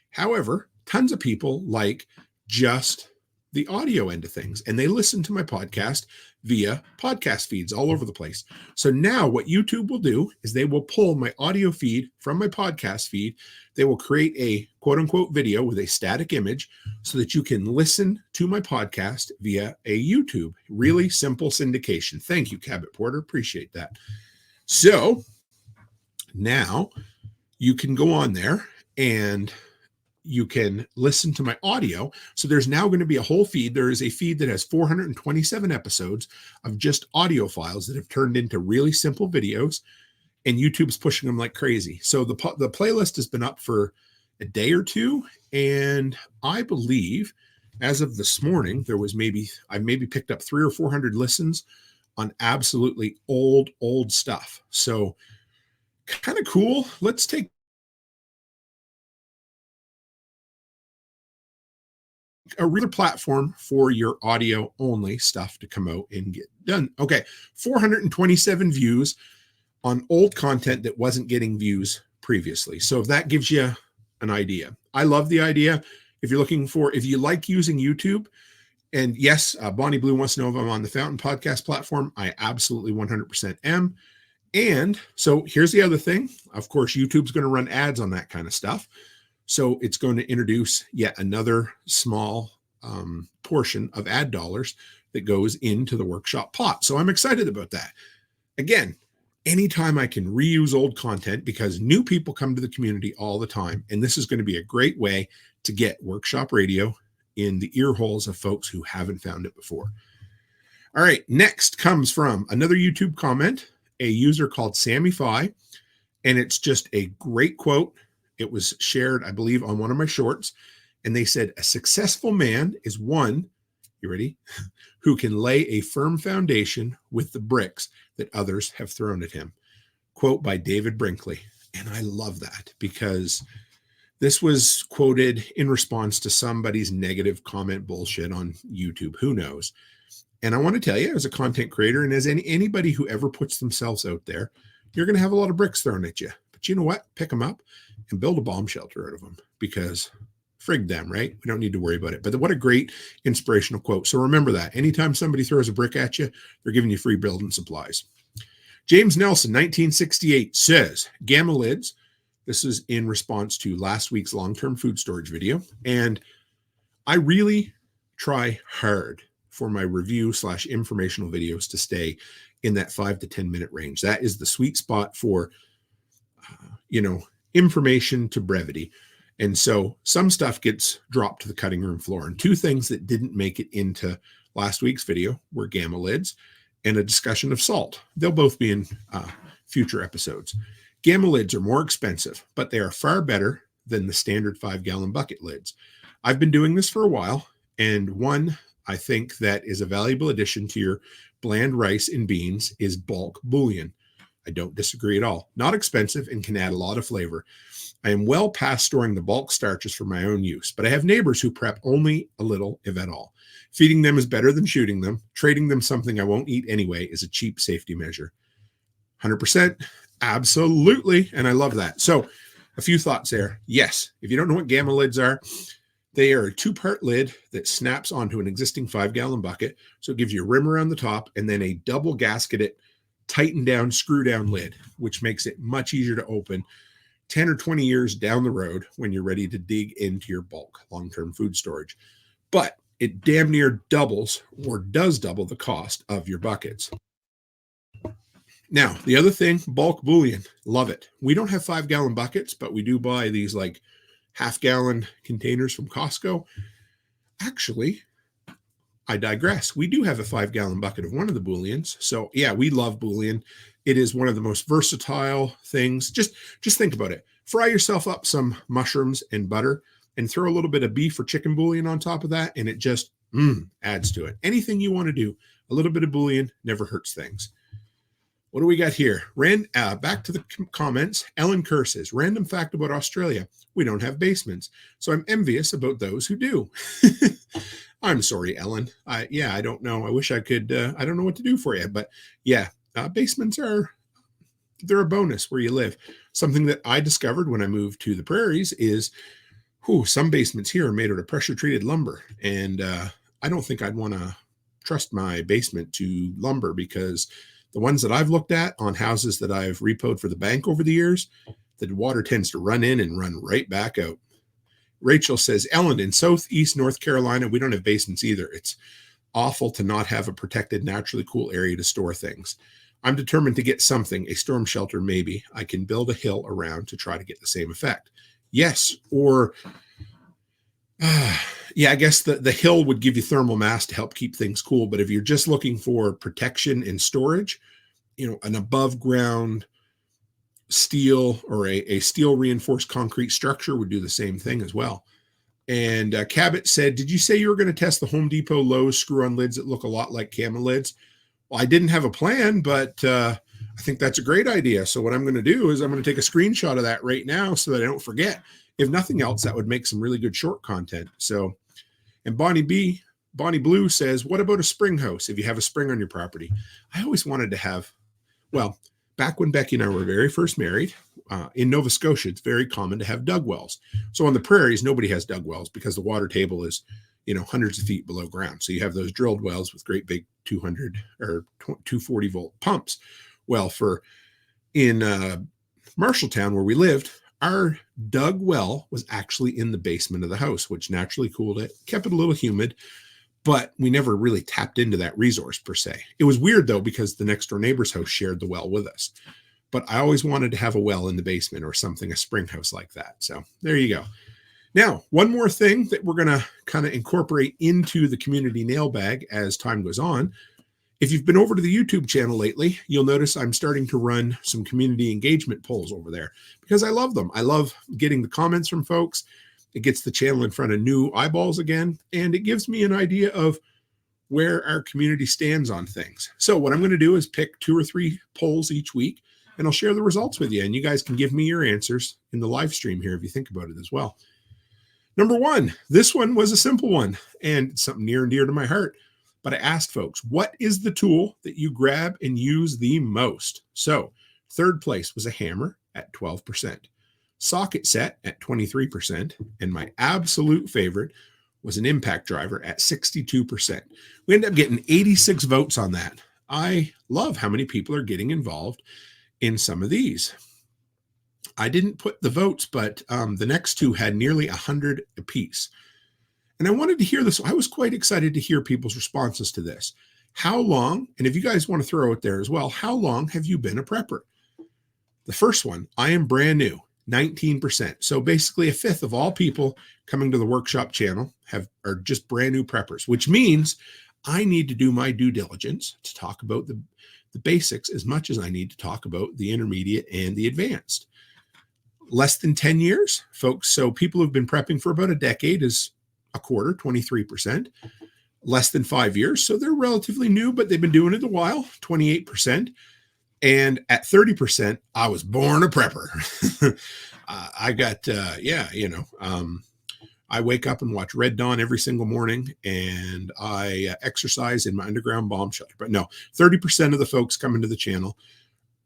However, tons of people like just the audio end of things, and they listen to my podcast via podcast feeds all over the place. So now what YouTube will do is they will pull my audio feed from my podcast feed. They will create a quote unquote video with a static image so that you can listen to my podcast via a YouTube. Really simple syndication. Thank you, Cabot Porter. Appreciate that. So now you can go on there and you can listen to my audio. So there's now going to be a whole feed. There is a feed that has 427 episodes of just audio files that have turned into really simple videos, and YouTube's pushing them like crazy. So the playlist has been up for a day or two, and I believe as of this morning, I maybe picked up 300 or 400 listens on absolutely old stuff. So kind of cool. Let's take a real platform for your audio only stuff to come out and get done. Okay, 427 views on old content that wasn't getting views previously. So if that gives you an idea, I love the idea. If you like using YouTube, and yes, Bonnie Blue wants to know if I'm on the Fountain Podcast platform. I absolutely 100% am. And so here's the other thing. Of course, YouTube's going to run ads on that kind of stuff. So it's going to introduce yet another small portion of ad dollars that goes into the workshop pot. So I'm excited about that. Again, anytime I can reuse old content, because new people come to the community all the time. And this is going to be a great way to get workshop radio in the ear holes of folks who haven't found it before. All right, next comes from another YouTube comment, a user called Sammy Fi, and it's just a great quote. It was shared, I believe, on one of my shorts, and they said, "A successful man is one," you ready, "who can lay a firm foundation with the bricks that others have thrown at him." Quote by David Brinkley. And I love that, because this was quoted in response to somebody's negative comment bullshit on YouTube. Who knows? And I want to tell you, as a content creator and as anybody who ever puts themselves out there, you're going to have a lot of bricks thrown at you. But you know what? Pick them up and build a bomb shelter out of them, because frig them, right? We don't need to worry about it. But what a great inspirational quote. So remember that. Anytime somebody throws a brick at you, they're giving you free building supplies. James Nelson, 1968, says, "Gamma lids." This is in response to last week's long-term food storage video. And I really try hard for my review/informational videos to stay in that 5 to 10 minute range. That is the sweet spot for, information to brevity. And so some stuff gets dropped to the cutting room floor. And two things that didn't make it into last week's video were gamma lids and a discussion of salt. They'll both be in future episodes. Gamma lids are more expensive, but they are far better than the standard 5-gallon bucket lids. I've been doing this for a while, and one I think that is a valuable addition to your bland rice and beans is bulk bouillon. I don't disagree at all. Not expensive and can add a lot of flavor. I am well past storing the bulk starches for my own use, but I have neighbors who prep only a little, if at all. Feeding them is better than shooting them. Trading them something I won't eat anyway is a cheap safety measure. 100%. Absolutely. And I love that. So a few thoughts there. Yes. If you don't know what gamma lids are, they are a 2-part lid that snaps onto an existing 5-gallon bucket. So it gives you a rim around the top and then a double gasketed, tightened down, screw down lid, which makes it much easier to open 10 or 20 years down the road when you're ready to dig into your bulk long-term food storage. But it damn near doubles or does double the cost of your buckets. Now, the other thing, bulk bouillon, love it. We don't have 5-gallon buckets, but we do buy these like half-gallon containers from Costco. Actually, I digress. We do have a 5-gallon bucket of one of the bouillons. So yeah, we love bouillon. It is one of the most versatile things. Just think about it. Fry yourself up some mushrooms and butter and throw a little bit of beef or chicken bouillon on top of that, and it just adds to it. Anything you want to do, a little bit of bouillon never hurts things. What do we got here? Back to the comments. Ellen Kerr says, "Random fact about Australia. We don't have basements. So I'm envious about those who do." I'm sorry, Ellen. I don't know. I wish I could. I don't know what to do for you. But yeah, basements they're a bonus where you live. Something that I discovered when I moved to the prairies is, some basements here are made out of pressure-treated lumber. And I don't think I'd want to trust my basement to lumber, because the ones that I've looked at on houses that I've repoed for the bank over the years, the water tends to run in and run right back out. Rachel says, "Ellen, in southeast North Carolina, we don't have basements either. It's awful to not have a protected, naturally cool area to store things. I'm determined to get something, a storm shelter maybe, I can build a hill around to try to get the same effect." Yes. Or, yeah, I guess the hill would give you thermal mass to help keep things cool. But if you're just looking for protection and storage, an above ground steel or a steel reinforced concrete structure would do the same thing as well. And Cabot said, did you say you were going to test the Home Depot Lowe's screw-on lids that look a lot like camera lids? Well, I didn't have a plan, but I think that's a great idea. So what I'm going to do is I'm going to take a screenshot of that right now so that I don't forget. If nothing else, that would make some really good short content. So, and Bonnie Blue says, what about a spring house if you have a spring on your property? I always wanted to have, well, back when Becky and I were very first married, in Nova Scotia, it's very common to have dug wells. So on the prairies, nobody has dug wells because the water table is, hundreds of feet below ground. So you have those drilled wells with great big 200 or 240 volt pumps. Well, in Marshalltown where we lived, our dug well was actually in the basement of the house, which naturally cooled it, kept it a little humid, but we never really tapped into that resource per se. It was weird though, because the next door neighbor's house shared the well with us. But I always wanted to have a well in the basement or something, a spring house like that. So there you go. Now, one more thing that we're going to kind of incorporate into the community nail bag as time goes on. If you've been over to the YouTube channel lately, you'll notice I'm starting to run some community engagement polls over there because I love them. I love getting the comments from folks. It gets the channel in front of new eyeballs again, and it gives me an idea of where our community stands on things. So what I'm going to do is pick 2 or 3 polls each week, and I'll share the results with you, and you guys can give me your answers in the live stream here if you think about it as well. Number 1, this one was a simple one and something near and dear to my heart, but I asked folks, what is the tool that you grab and use the most? So third place was a hammer at 12%, socket set at 23%, and my absolute favorite was an impact driver at 62%. We ended up getting 86 votes on that. I love how many people are getting involved in some of these. I didn't put the votes, but the next 2 had nearly 100 apiece. And I wanted to hear this. I was quite excited to hear people's responses to this. How long, and if you guys want to throw it there as well, how long have you been a prepper? The first one, I am brand new, 19%. So basically a fifth of all people coming to the workshop channel are just brand new preppers, which means I need to do my due diligence to talk about the basics as much as I need to talk about the intermediate and the advanced. Less than 10 years, folks. So people who've been prepping for about a decade is a quarter, 23%. Less than 5 years. So they're relatively new, but they've been doing it a while, 28%. And at 30%, I was born a prepper. I got, I wake up and watch Red Dawn every single morning, and I exercise in my underground bomb shelter. But no, 30% of the folks coming to the channel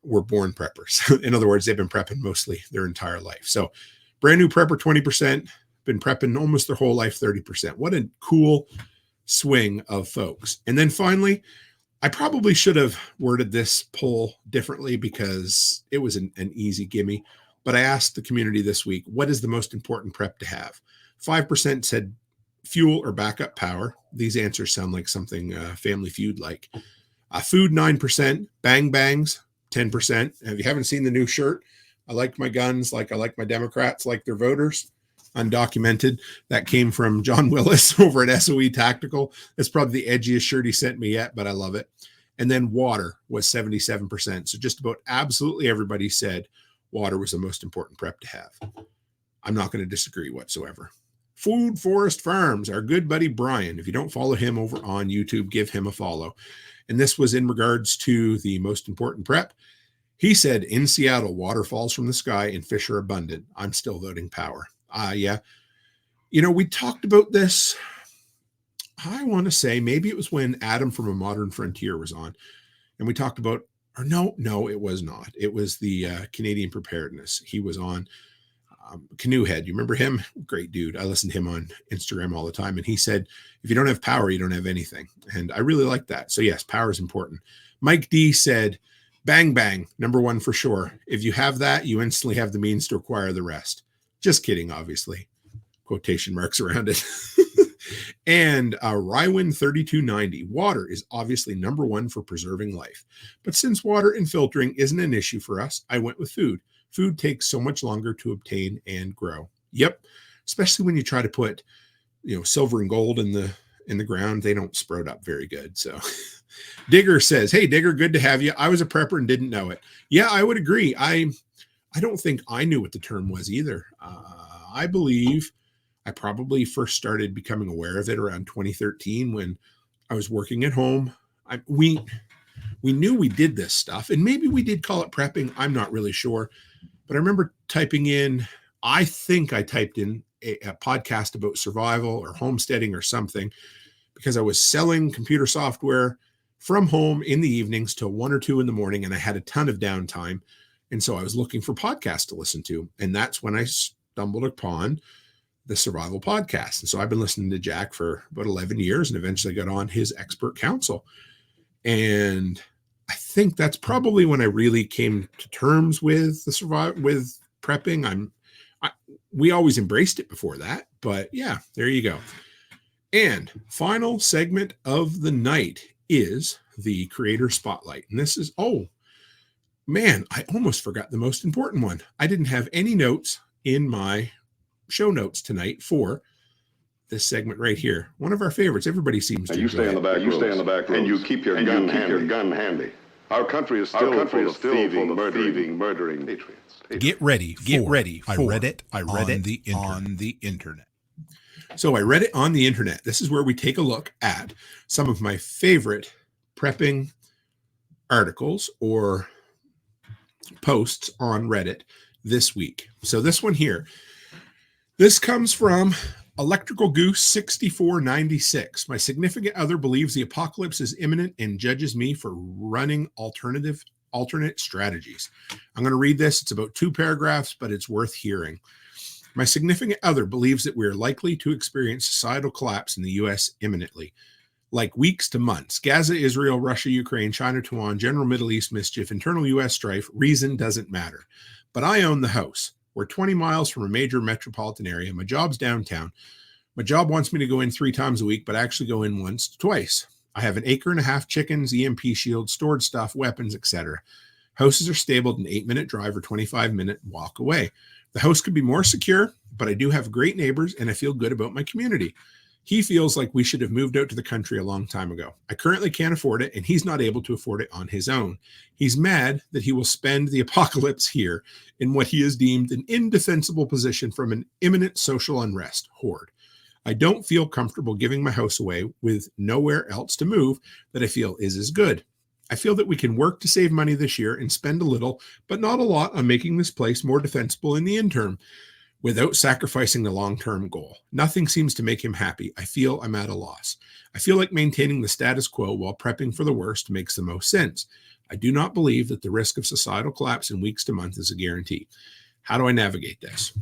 were born preppers. In other words, they've been prepping mostly their entire life. So brand new prepper, 20%, been prepping almost their whole life, 30%. What a cool swing of folks. And then finally, I probably should have worded this poll differently because it was an easy gimme, but I asked the community this week, what is the most important prep to have? 5% said fuel or backup power. These answers sound like something Family Feud like. Food, 9%, bang bangs, 10%. If you haven't seen the new shirt, I like my guns like I like my Democrats, like their voters. Undocumented. That came from John Willis over at SOE Tactical. It's probably the edgiest shirt he sent me yet, but I love it. And then water was 77%. So just about absolutely everybody said water was the most important prep to have. I'm not going to disagree whatsoever. Food Forest Farms, our good buddy Brian. If you don't follow him over on YouTube, give him a follow. And this was in regards to the most important prep. He said, in Seattle, water falls from the sky and fish are abundant. I'm still voting power. Yeah. We talked about this. I want to say maybe it was when Adam from A Modern Frontier was on. And we talked about, or no, it was not. It was the Canadian preparedness. He was on Canoehead. You remember him? Great dude. I listen to him on Instagram all the time. And he said, if you don't have power, you don't have anything. And I really like that. So yes, power is important. Mike D said, bang, bang, number 1 for sure. If you have that, you instantly have the means to acquire the rest. Just kidding, obviously. Quotation marks around it. And Rywin 3290. Water is obviously number 1 for preserving life. But since water and filtering isn't an issue for us, I went with food. Food takes so much longer to obtain and grow. Yep. Especially when you try to put, silver and gold in the ground, they don't sprout up very good. So Digger says, hey, Digger, good to have you. I was a prepper and didn't know it. Yeah, I would agree. I don't think I knew what the term was either. I believe I probably first started becoming aware of it around 2013 when I was working at home. We knew we did this stuff, and maybe we did call it prepping. I'm not really sure, but I remember typing in, I think I typed in a podcast about survival or homesteading or something, because I was selling computer software from home in the evenings till 1 or 2 in the morning, and I had a ton of downtime. And so I was looking for podcasts to listen to. And that's when I stumbled upon the Survival Podcast. And so I've been listening to Jack for about 11 years and eventually got on his expert counsel. And I think that's probably when I really came to terms with with prepping. We always embraced it before that, but yeah, there you go. And final segment of the night is the Creator Spotlight. And this is, oh man, I almost forgot the most important one. I didn't have any notes in my show notes tonight for this segment right here. One of our favorites. Everybody seems to. You stay in the back. You stay in the back, and you keep your gun handy. Our country is still full of thieving, murdering patriots. Get ready. I read it on the internet. So I read it on the internet. This is where we take a look at some of my favorite prepping articles or posts on Reddit this week. So this one here, this comes from Electrical Goose 6496. My significant other believes the apocalypse is imminent and judges me for running alternate strategies. I'm going to read this. It's about 2 paragraphs, but it's worth hearing. My significant other believes that we are likely to experience societal collapse in the U.S. imminently, like weeks to months. Gaza, Israel, Russia, Ukraine, China, Taiwan, general Middle East mischief, internal U.S. strife, reason doesn't matter. But I own the house. We're 20 miles from a major metropolitan area. My job's downtown. My job wants me to go in 3 times a week, but I actually go in once to twice. I have an 1.5 acres, chickens, EMP shield, stored stuff, weapons, etc. Houses are stabled an 8-minute drive or 25-minute walk away. The house could be more secure, but I do have great neighbors and I feel good about my community. He feels like we should have moved out to the country a long time ago. I currently can't afford it, and he's not able to afford it on his own. He's mad that he will spend the apocalypse here in what he has deemed an indefensible position from an imminent social unrest horde. I don't feel comfortable giving my house away with nowhere else to move that I feel is as good. I feel that we can work to save money this year and spend a little, but not a lot, on making this place more defensible in the interim, without sacrificing the long-term goal. Nothing seems to make him happy. I feel I'm at a loss. I feel like maintaining the status quo while prepping for the worst makes the most sense. I do not believe that the risk of societal collapse in weeks to months is a guarantee. How do I navigate this?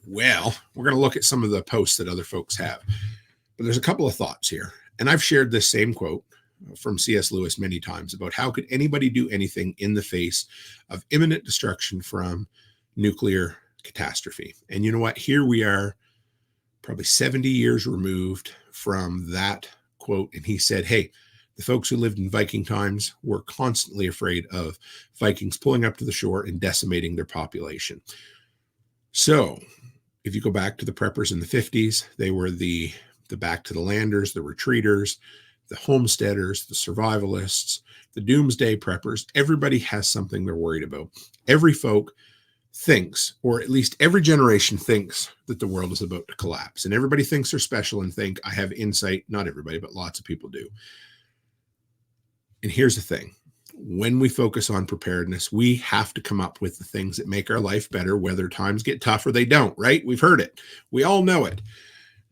Well, we're going to look at some of the posts that other folks have. But there's a couple of thoughts here. And I've shared this same quote from C.S. Lewis many times about how could anybody do anything in the face of imminent destruction from nuclear catastrophe. And you know what? Here we are, probably 70 years removed from that quote. And he said, hey, the folks who lived in Viking times were constantly afraid of Vikings pulling up to the shore and decimating their population. So if you go back to the preppers in the 50s, they were the back to the landers, the retreaters, the homesteaders, the survivalists, the doomsday preppers. Everybody has something they're worried about. Every folk thinks, or at least every generation thinks, that the world is about to collapse. And everybody thinks they're special and think, I have insight. Not everybody, but lots of people do. And here's the thing. When we focus on preparedness, we have to come up with the things that make our life better, whether times get tough or they don't, right? We've heard it. We all know it.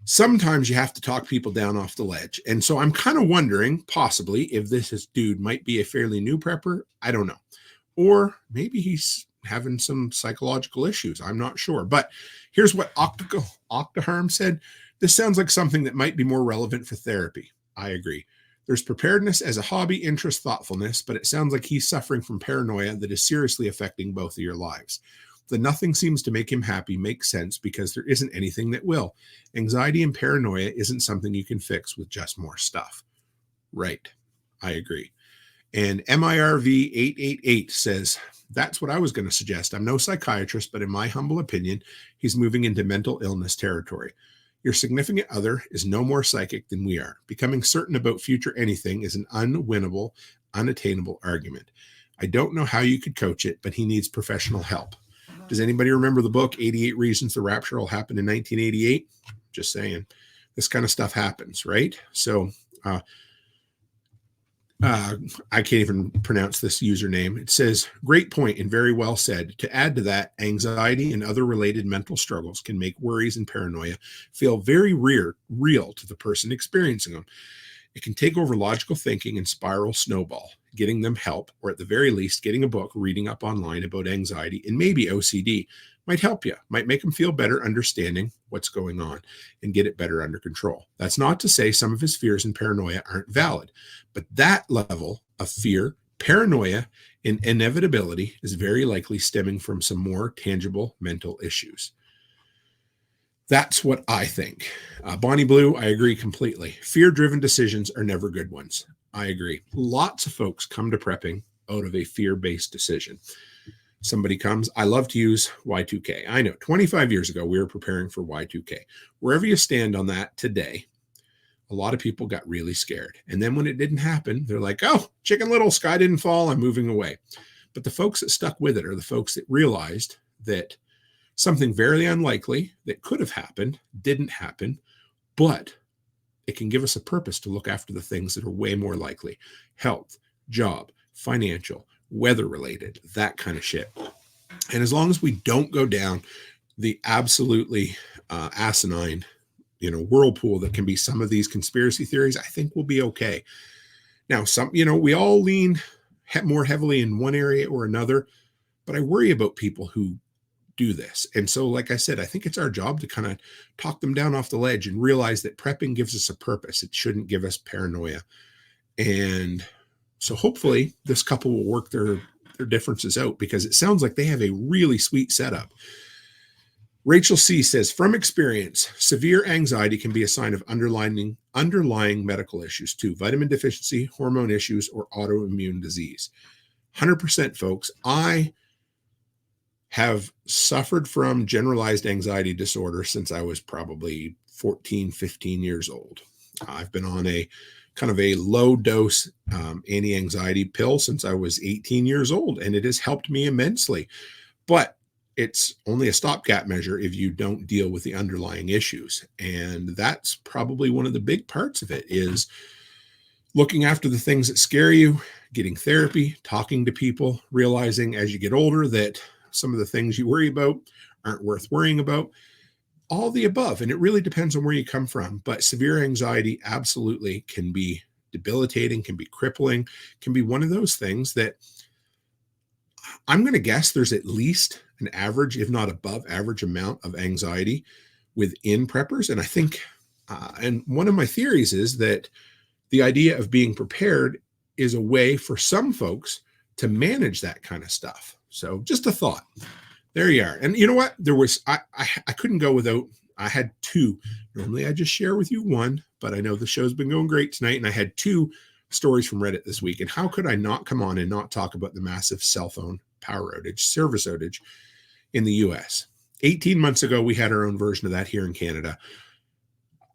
Sometimes you have to talk people down off the ledge. And so I'm kind of wondering, possibly, if this dude might be a fairly new prepper. I don't know. Or maybe he's having some psychological issues. I'm not sure. But here's what Octaharm said. This sounds like something that might be more relevant for therapy. I agree. There's preparedness as a hobby, interest, thoughtfulness, but it sounds like he's suffering from paranoia that is seriously affecting both of your lives. The nothing seems to make him happy makes sense because there isn't anything that will. Anxiety and paranoia isn't something you can fix with just more stuff. Right. I agree. And MIRV888 says, that's what I was going to suggest. I'm no psychiatrist, but in my humble opinion, he's moving into mental illness territory. Your significant other is no more psychic than we are. Becoming certain about future anything is an unwinnable, unattainable argument. I don't know how you could coach it, but he needs professional help. Does anybody remember the book, 88 Reasons the Rapture Will Happen in 1988? Just saying. This kind of stuff happens, right? So, I can't even pronounce this username. It says, great point and very well said. To add to that, anxiety and other related mental struggles can make worries and paranoia feel very real to the person experiencing them. It can take over logical thinking and spiral snowball. Getting them help, or at the very least, getting a book, reading up online about anxiety and maybe OCD might help you, might make them feel better understanding what's going on and get it better under control. That's not to say some of his fears and paranoia aren't valid, but that level of fear, paranoia, and inevitability is very likely stemming from some more tangible mental issues. That's what I think. Bonnie Blue, I agree completely. Fear-driven decisions are never good ones. I agree. Lots of folks come to prepping out of a fear-based decision. Somebody comes, I love to use Y2K. I know, 25 years ago, we were preparing for Y2K. Wherever you stand on that today, a lot of people got really scared. And then when it didn't happen, they're like, oh, Chicken Little, sky didn't fall, I'm moving away. But the folks that stuck with it are the folks that realized that something very unlikely that could have happened didn't happen, but it can give us a purpose to look after the things that are way more likely. Health, job, financial, weather-related, that kind of shit. And as long as we don't go down the absolutely asinine, whirlpool that can be some of these conspiracy theories, I think we'll be okay. Now, we all lean more heavily in one area or another, but I worry about people who do this. And so, like I said, I think it's our job to kind of talk them down off the ledge and realize that prepping gives us a purpose. It shouldn't give us paranoia. And so hopefully this couple will work their differences out, because it sounds like they have a really sweet setup. Rachel C. says, from experience, severe anxiety can be a sign of underlying medical issues too. Vitamin deficiency, hormone issues, or autoimmune disease. 100%, folks. I have suffered from generalized anxiety disorder since I was probably 14, 15 years old. I've been on a kind of a low dose anti-anxiety pill since I was 18 years old, and it has helped me immensely. But it's only a stopgap measure if you don't deal with the underlying issues. And that's probably one of the big parts of it, is looking after the things that scare you, getting therapy, talking to people, realizing as you get older that some of the things you worry about aren't worth worrying about, all the above. And it really depends on where you come from. But severe anxiety absolutely can be debilitating, can be crippling, can be one of those things that I'm going to guess there's at least an average, if not above average amount of anxiety within preppers. And I think, and one of my theories is that the idea of being prepared is a way for some folks to manage that kind of stuff. So just a thought. There you are. And you know what? I couldn't go without, I had two. Normally I just share with you one, but I know the show's been going great tonight, and I had two stories from Reddit this week. And how could I not come on and not talk about the massive cell phone power outage, service outage in the U.S.? 18 months ago, we had our own version of that here in Canada.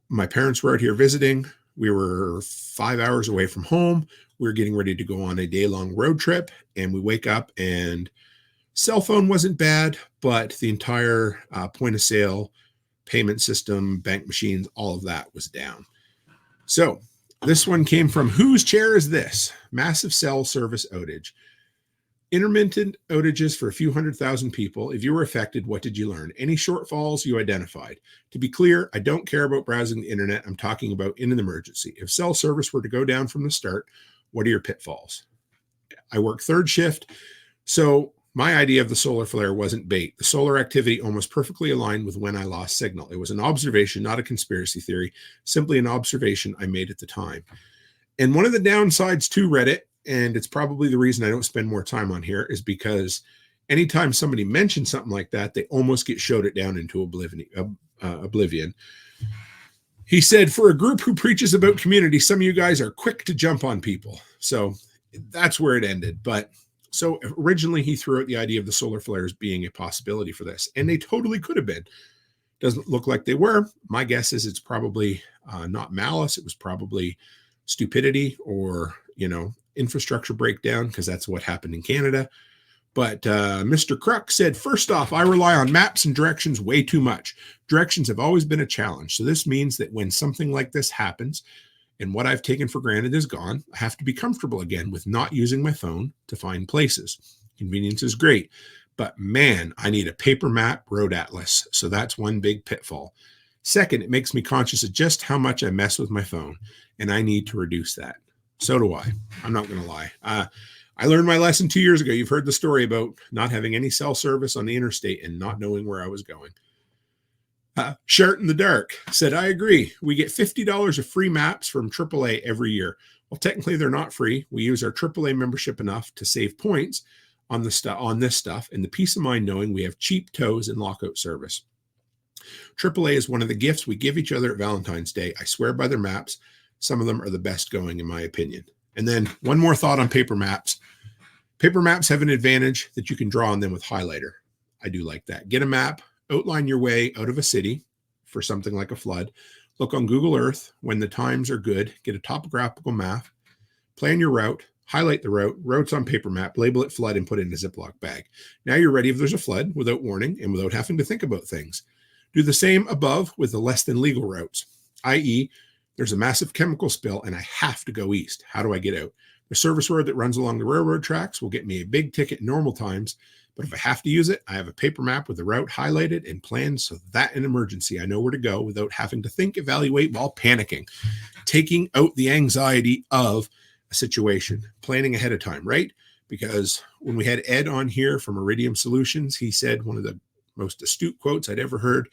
My parents were out here visiting. We were 5 hours away from home. We were getting ready to go on a day-long road trip, and we wake up and cell phone wasn't bad, but the entire point of sale, payment system, bank machines, all of that was down. So this one came from Whose Chair Is This? Massive cell service outage. Intermittent outages for a few 100,000 people. If you were affected, what did you learn? Any shortfalls you identified? To be clear, I don't care about browsing the internet. I'm talking about in an emergency. If cell service were to go down from the start, what are your pitfalls? I work third shift, so my idea of the solar flare wasn't bait. The solar activity almost perfectly aligned with when I lost signal. It was an observation, not a conspiracy theory, simply an observation I made at the time. And one of the downsides to Reddit, and it's probably the reason I don't spend more time on here, is because anytime somebody mentions something like that, they almost get showed it down into oblivion. He said, for a group who preaches about community, some of you guys are quick to jump on people. So that's where it ended. But so originally he threw out the idea of the solar flares being a possibility for this, and they totally could have been. Doesn't look like they were. My guess is it's probably not malice. It was probably stupidity or, infrastructure breakdown, because that's what happened in Canada. But Mr. Crook said, first off, I rely on maps and directions way too much. Directions have always been a challenge. So this means that when something like this happens and what I've taken for granted is gone, I have to be comfortable again with not using my phone to find places. Convenience is great, but man, I need a paper map road atlas. So that's one big pitfall. Second, it makes me conscious of just how much I mess with my phone, and I need to reduce that. So do I. I'm not going to lie. I learned my lesson 2 years ago. You've heard the story about not having any cell service on the interstate and not knowing where I was going. Shart in the Dark said, I agree. We get $50 of free maps from AAA every year. Well, technically, they're not free. We use our AAA membership enough to save points on this stuff, and the peace of mind knowing we have cheap tows and lockout service. AAA is one of the gifts we give each other at Valentine's Day. I swear by their maps. Some of them are the best going, in my opinion. And then one more thought on paper maps. Paper maps have an advantage that you can draw on them with highlighter. I do like that. Get a map, outline your way out of a city for something like a flood. Look on Google Earth when the times are good. Get a topographical map. Plan your route. Highlight the route. Routes on paper map. Label it flood and put it in a Ziploc bag. Now you're ready if there's a flood without warning and without having to think about things. Do the same above with the less than legal routes, i.e., there's a massive chemical spill and I have to go east. How do I get out? The service road that runs along the railroad tracks will get me a big ticket in normal times, but if I have to use it, I have a paper map with the route highlighted and planned so that in emergency, I know where to go without having to think, evaluate while panicking, taking out the anxiety of a situation, planning ahead of time, right? Because when we had Ed on here from Iridium Solutions, he said one of the most astute quotes I'd ever heard: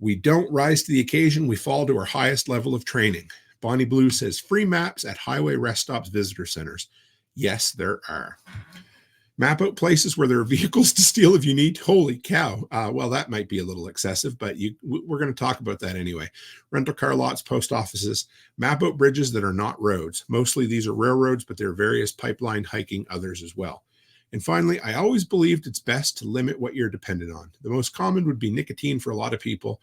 we don't rise to the occasion, we fall to our highest level of training. Bonnie Blue says, free maps at highway rest stops, visitor centers. Yes, there are. Map out places where there are vehicles to steal if you need. Holy cow. Well, that might be a little excessive, but we're going to talk about that anyway. Rental car lots, post offices. Map out bridges that are not roads. Mostly these are railroads, but there are various pipeline, hiking, others as well. And finally, I always believed it's best to limit what you're dependent on. The most common would be nicotine for a lot of people,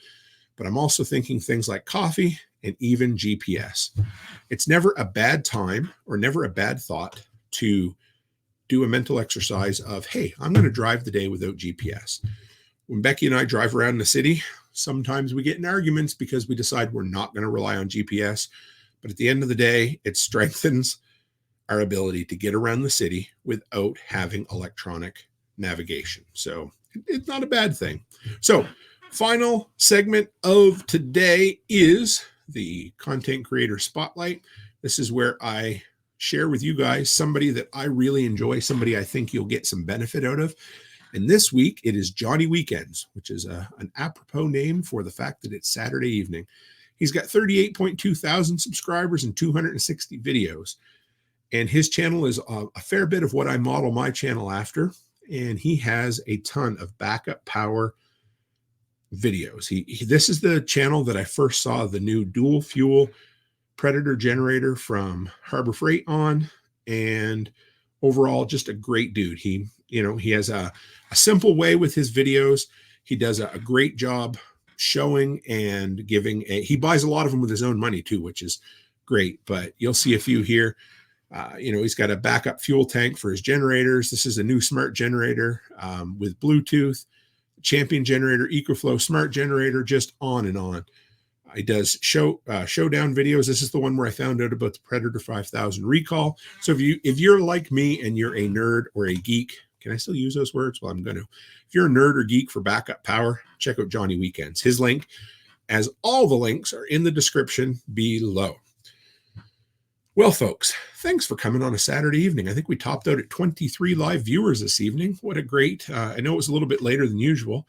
but I'm also thinking things like coffee and even GPS. It's never a bad time or never a bad thought to do a mental exercise of, hey, I'm going to drive the day without GPS. When Becky and I drive around the city, sometimes we get in arguments because we decide we're not going to rely on GPS. But at the end of the day, it strengthens our ability to get around the city without having electronic navigation. So it's not a bad thing. So final segment of today is the Content Creator Spotlight. This is where I share with you guys somebody that I really enjoy, somebody I think you'll get some benefit out of. And this week it is Johnny Weekends, which is an apropos name for the fact that it's Saturday evening. He's got 38.2 thousand subscribers and 260 videos. And his channel is a fair bit of what I model my channel after. And he has a ton of backup power videos. This is the channel that I first saw the new dual fuel Predator generator from Harbor Freight on. And overall, just a great dude. He has a simple way with his videos. He does a great job showing and giving. He buys a lot of them with his own money too, which is great. But you'll see a few here. He's got a backup fuel tank for his generators. This is a new smart generator with Bluetooth, Champion generator, EcoFlow smart generator, just on and on. He does showdown videos. This is the one where I found out about the Predator 5000 recall. So if you're like me and you're a nerd or a geek, can I still use those words? Well, I'm going to. If you're a nerd or geek for backup power, check out Johnny Weekends. His link, as all the links, are in the description below. Well, folks, thanks for coming on a Saturday evening. I think we topped out at 23 live viewers this evening. What a great, I know it was a little bit later than usual.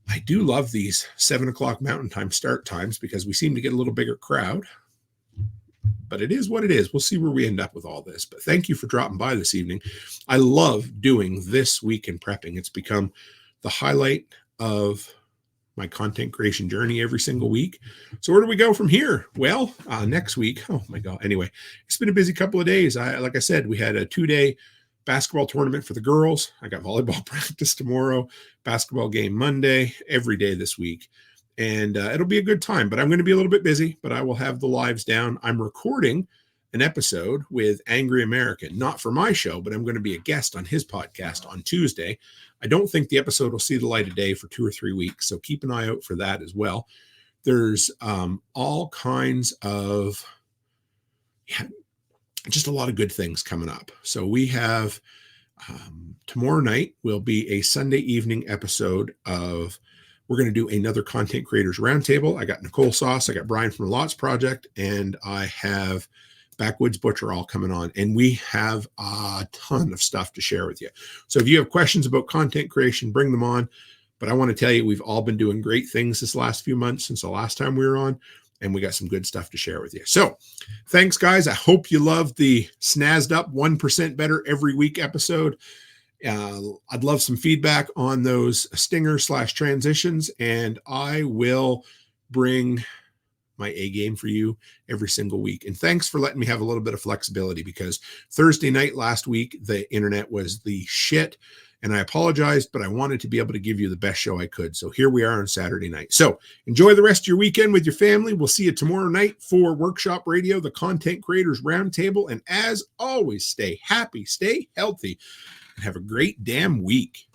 I do love these 7 o'clock Mountain Time start times because we seem to get a little bigger crowd. But it is what it is. We'll see where we end up with all this. But thank you for dropping by this evening. I love doing this week in prepping. It's become the highlight of my content creation journey every single week. So where do we go from here? Well, next week, oh my God. Anyway, it's been a busy couple of days. Like I said, we had a 2-day basketball tournament for the girls. I got volleyball practice tomorrow, basketball game Monday, every day this week. And it'll be a good time, but I'm going to be a little bit busy, but I will have the lives down. I'm recording an episode with Angry American, not for my show, but I'm going to be a guest on his podcast on Tuesday. I don't think the episode will see the light of day for 2 or 3 weeks, so keep an eye out for that as well. There's all kinds of, just a lot of good things coming up. So we have tomorrow night will be a Sunday evening episode of, we're going to do another Content Creators Roundtable. I got Nicole Sauce, I got Brian from the Lots Project, and I have Backwoods Butcher all coming on, and we have a ton of stuff to share with you. So if you have questions about content creation, bring them on. But I want to tell you, we've all been doing great things this last few months since the last time we were on, and we got some good stuff to share with you. So thanks, guys. I hope you loved the snazzed up 1% better every week episode. I'd love some feedback on those stingers/transitions, and I will bring my A game for you every single week. And thanks for letting me have a little bit of flexibility, because Thursday night last week, the internet was the shit, and I apologized, but I wanted to be able to give you the best show I could. So here we are on Saturday night. So enjoy the rest of your weekend with your family. We'll see you tomorrow night for Workshop Radio, the Content Creators Roundtable. And as always, stay happy, stay healthy, and have a great damn week.